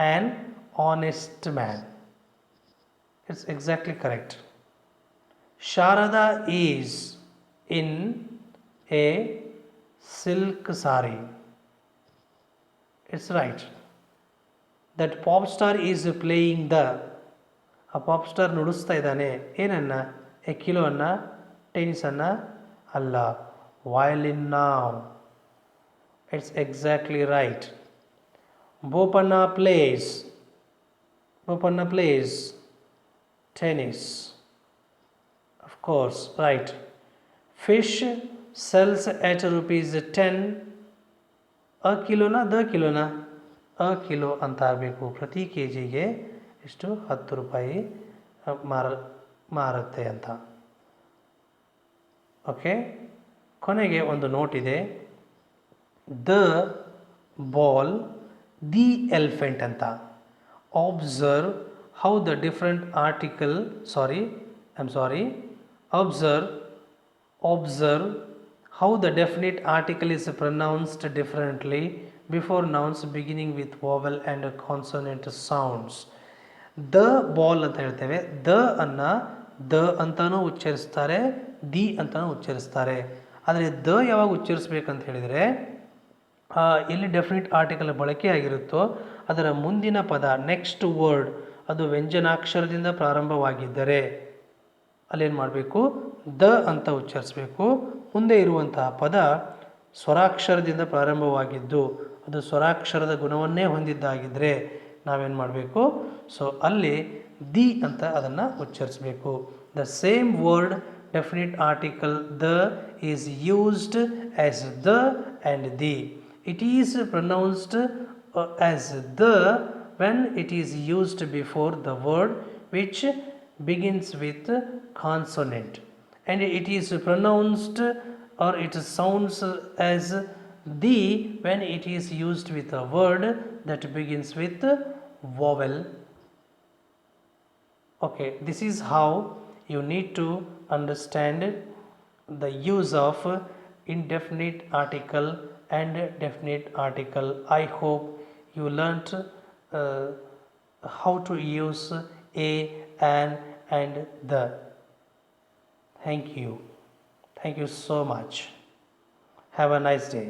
an honest man. It's exactly correct. Sharada is in a silk sari. It's right. That pop star is playing the. ಆ pop star ನುಡಿಸ್ತಾ ಇದ್ದಾನೆ ಏನನ್ನ a ಕಿಲೋನ್ನ ಟೆನ್ನಿಸನ್ನು ಅಲ್ಲ violin ನಾವ್. It's exactly right. Bopanna plays tennis. Of course, right. Fish sells at rupees 10 a ಕಿಲೋನ the ಕಿಲೋನ ಅ ಕಿಲೋ ಅಂತ ಆಗಬೇಕು. ಪ್ರತಿ ಕೆ ಜಿಗೆ ಎಷ್ಟು 10 ರೂಪಾಯಿ ಮಾರುತ್ತೆ ಅಂತ. ಓಕೆ, ಕೊನೆಗೆ ಒಂದು ನೋಟ್ ಇದೆ. ದ ಬಾಲ್ ದಿ ಎಲಿಫೆಂಟ್ ಅಂತ. Observe how the different article observe how the definite article is pronounced differently before nouns beginning with vowel and consonant sounds. The ball ಅಂತ ಹೇಳ್ತೇವೆ. ದ ಅನ್ನ ದ ಅಂತಾನೂ ಉಚ್ಚರಿಸ್ತಾರೆ, the ಅಂತಾನೂ ಉಚ್ಚರಿಸ್ತಾರೆ. ಆದರೆ the ಯಾವಾಗ ಉಚ್ಚರಿಸ್ಬೇಕಂತ ಹೇಳಿದರೆ ಎಲ್ಲಿ ಡೆಫಿನಿಟ್ ಆರ್ಟಿಕಲ್ ಬಳಕೆ ಆಗಿರುತ್ತೋ ಅದರ ಮುಂದಿನ ಪದ ನೆಕ್ಸ್ಟ್ ವರ್ಡ್ ಅದು ವ್ಯಂಜನಾಕ್ಷರದಿಂದ ಪ್ರಾರಂಭವಾಗಿದ್ದರೆ ಅಲ್ಲೇನು ಮಾಡಬೇಕು, ದ ಅಂತ ಉಚ್ಚರಿಸಬೇಕು. ಮುಂದೆ ಇರುವಂತಹ ಪದ ಸ್ವರಾಕ್ಷರದಿಂದ ಪ್ರಾರಂಭವಾಗಿದ್ದು ಅದು ಸ್ವರಾಕ್ಷರದ ಗುಣವನ್ನೇ ಹೊಂದಿದ್ದಾಗಿದ್ದರೆ ನಾವೇನು ಮಾಡಬೇಕು, ಸೊ ಅಲ್ಲಿ ದಿ ಅಂತ ಅದನ್ನು ಉಚ್ಚರಿಸಬೇಕು. The same word definite article the is used as the and the. It is pronounced as the when it is used before the word which begins with consonant, and it is pronounced or it sounds as the when it is used with a word that begins with vowel. Okay, this is how you need to understand the use of indefinite article and definite article. I hope you learnt how to use a, an and the. Thank you so much. Have a nice day.